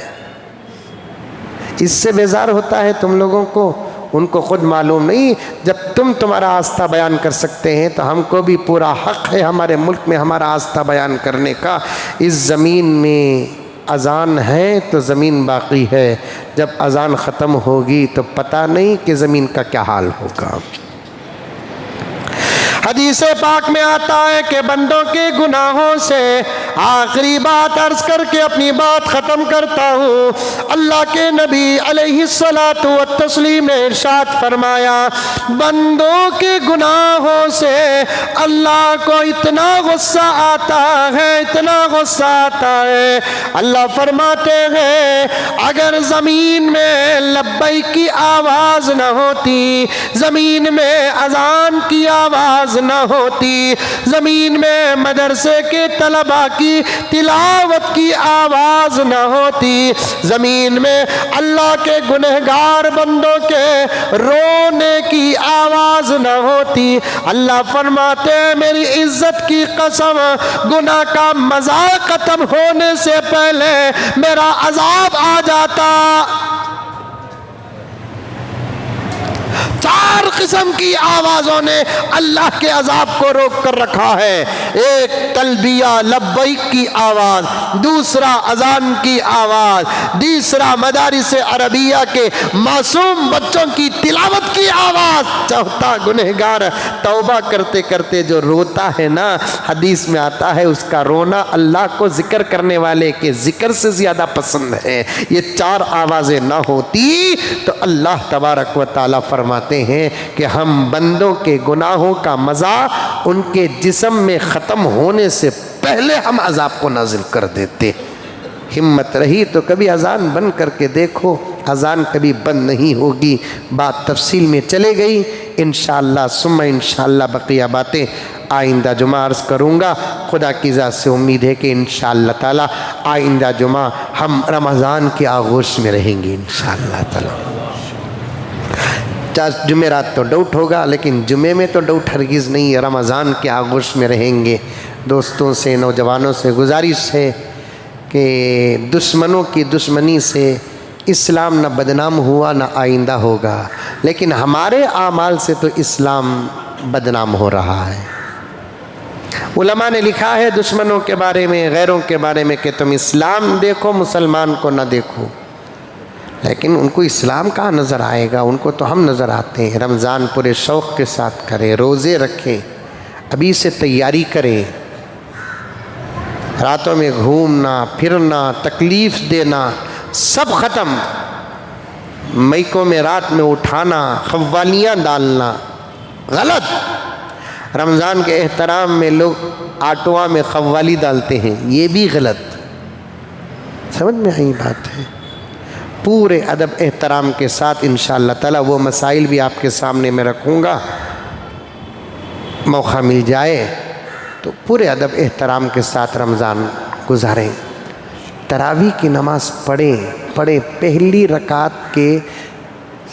اس سے بیزار ہوتا ہے تم لوگوں کو. ان کو خود معلوم نہیں. جب تمہارا آستہ بیان کر سکتے ہیں تو ہم کو بھی پورا حق ہے ہمارے ملک میں ہمارا آستہ بیان کرنے کا. اس زمین میں اذان ہے تو زمین باقی ہے. جب اذان ختم ہوگی تو پتہ نہیں کہ زمین کا کیا حال ہوگا. حدیث پاک میں آتا ہے کہ بندوں کے گناہوں سے آخری بات عرض کر کے اپنی بات ختم کرتا ہوں. اللہ کے نبی علیہ الصلاۃ والتسلیم نے ارشاد فرمایا بندوں کے گناہوں سے اللہ کو اتنا غصہ آتا ہے، اتنا غصہ آتا ہے. اللہ فرماتے ہیں اگر زمین میں لبیک کی آواز نہ ہوتی، زمین میں اذان کی آواز نہ ہوتی، زمین میں مدرسے کے طلباء کی تلاوت کی آواز نہ ہوتی، زمین میں اللہ کے گنہگار بندوں کے رونے کی آواز نہ ہوتی، اللہ فرماتے ہیں میری عزت کی قسم گناہ کا مزہ ختم ہونے سے پہلے میرا عذاب آ جاتا. 4 قسم کی آوازوں نے اللہ کے عذاب کو روک کر رکھا ہے. ایک تلبیہ لبیک کی آواز، دوسرا اذان کی آواز، تیسرا مدارس عربیہ کے معصوم بچوں کی تلاوت کی آواز، چوتھا گنہگار توبہ کرتے کرتے جو روتا ہے نا، حدیث میں آتا ہے اس کا رونا اللہ کو ذکر کرنے والے کے ذکر سے زیادہ پسند ہے. یہ 4 آوازیں نہ ہوتی تو اللہ تبارک و تعالیٰ فرماتے ہیں کہ ہم بندوں کے گناہوں کا مزہ ان کے جسم میں ختم ہونے سے پہلے ہم عذاب کو نازل کر دیتے. ہمت رہی تو کبھی اذان بند کر کے دیکھو. اذان کبھی بند نہیں ہوگی. بات تفصیل میں چلے گئی. انشاءاللہ ثم انشاءاللہ بقیہ باتیں آئندہ جمعہ عرض کروں گا. خدا کی ذات سے امید ہے کہ انشاءاللہ تعالی آئندہ جمعہ ہم رمضان کے آغوش میں رہیں گے انشاءاللہ تعالی. جمعرات تو ڈاؤٹ ہوگا لیکن جمعے میں تو ڈاؤٹ ہرگز نہیں ہے. رمضان کے آغوش میں رہیں گے. دوستوں سے نوجوانوں سے گزارش ہے کہ دشمنوں کی دشمنی سے اسلام نہ بدنام ہوا نہ آئندہ ہوگا، لیکن ہمارے اعمال سے تو اسلام بدنام ہو رہا ہے. علماء نے لکھا ہے دشمنوں کے بارے میں، غیروں کے بارے میں کہ تم اسلام دیکھو مسلمان کو نہ دیکھو. لیکن ان کو اسلام کہاں نظر آئے گا؟ ان کو تو ہم نظر آتے ہیں. رمضان پورے شوق کے ساتھ کریں، روزے رکھیں، ابھی سے تیاری کریں. راتوں میں گھومنا پھرنا تکلیف دینا سب ختم. میکوں میں رات میں اٹھانا، قوالیاں ڈالنا غلط. رمضان کے احترام میں لوگ آٹوا میں قوالی ڈالتے ہیں، یہ بھی غلط. سمجھ میں آئی بات ہے؟ پورے ادب احترام کے ساتھ انشاءاللہ تعالی وہ مسائل بھی آپ کے سامنے میں رکھوں گا. موقع مل جائے تو پورے ادب احترام کے ساتھ رمضان گزاریں، تراویح کی نماز پڑھیں، پہلی رکعت کے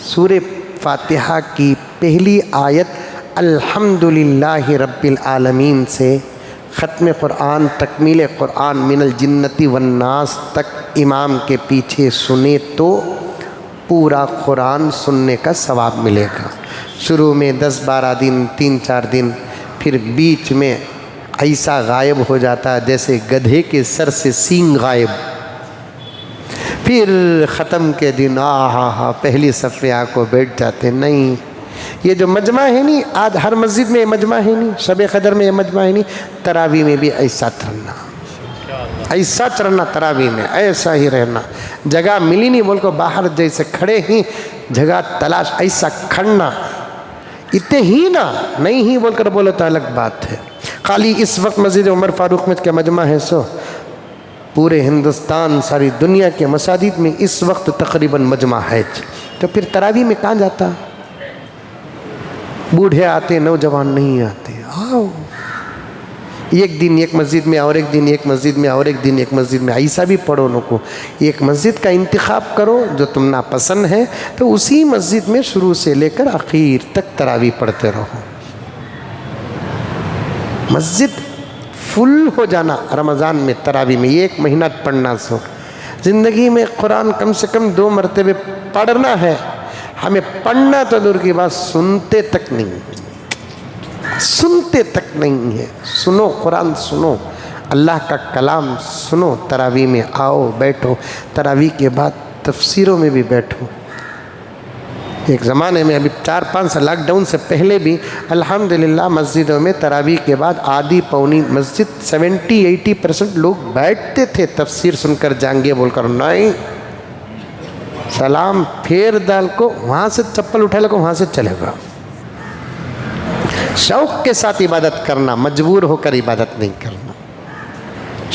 سورہ فاتحہ کی پہلی آیت الحمدللہ رب العالمین سے ختم قرآن، تکمیل قرآن من الجنتی والناس تک امام کے پیچھے سنے تو پورا قرآن سننے کا ثواب ملے گا۔ شروع میں 10-12 دن، 3-4 دن، پھر بیچ میں ایسا غائب ہو جاتا ہے جیسے گدھے کے سر سے سینگ غائب، پھر ختم کے دن پہلی صف میں آ کو بیٹھ جاتے۔ نہیں، یہ جو مجمع ہے نہیں، آج ہر مسجد میں یہ مجمع ہے نہیں، شب قدر میں یہ مجمع ہے نہیں، تراویح میں بھی ایسا چرنا تراویح میں ایسا ہی رہنا۔ جگہ ملی نہیں بول کو باہر جیسے کھڑے ہی جگہ تلاش، ایسا کھڑنا، اتنے ہی نا، نہیں ہی بول کر بولے تو الگ بات ہے۔ خالی اس وقت مسجد عمر فاروق میں کیا مجمع ہے سو پورے ہندوستان، ساری دنیا کے مساجد میں اس وقت تقریباً مجمع ہے، تو پھر تراویح میں کہاں جاتا؟ بوڑھے آتے، نوجوان نہیں آتے۔ آؤ، ایک دن ایک مسجد میں اور ایک دن ایک مسجد میں اور ایک دن ایک مسجد میں، ایسا بھی پڑھو نو کو، ایک مسجد کا انتخاب کرو جو تم ناپسند ہے، تو اسی مسجد میں شروع سے لے کر آخر تک تراویح پڑھتے رہو۔ مسجد فل ہو جانا رمضان میں، تراویح میں 1 مہینہ پڑھنا سو۔ زندگی میں قرآن کم سے کم 2 مرتبہ پڑھنا ہے، ہمیں پڑھنا تو دور کی بات، سنتے تک نہیں ہے۔ سنو قرآن، سنو اللہ کا کلام، سنو، تراویح میں آؤ، بیٹھو، تراویح کے بعد تفسیروں میں بھی بیٹھو۔ ایک زمانے میں ابھی 4-5 سال لاک ڈاؤن سے پہلے بھی الحمدللہ مسجدوں میں تراویح کے بعد آدھی پونی مسجد 70-80% لوگ بیٹھتے تھے تفسیر سن کر جائیں گے بول کر، نہیں، سلام پھیر ڈال کو وہاں سے چپل اٹھا لے کو وہاں سے چلے گا۔ شوق کے ساتھ عبادت کرنا، مجبور ہو کر عبادت نہیں کرنا،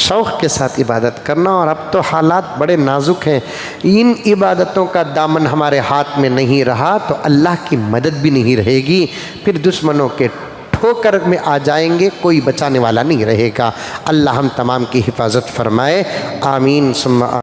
شوق کے ساتھ عبادت کرنا۔ اور اب تو حالات بڑے نازک ہیں، ان عبادتوں کا دامن ہمارے ہاتھ میں نہیں رہا تو اللہ کی مدد بھی نہیں رہے گی، پھر دشمنوں کے ٹھوکر میں آ جائیں گے، کوئی بچانے والا نہیں رہے گا۔ اللہ ہم تمام کی حفاظت فرمائے، آمین ثم آمین۔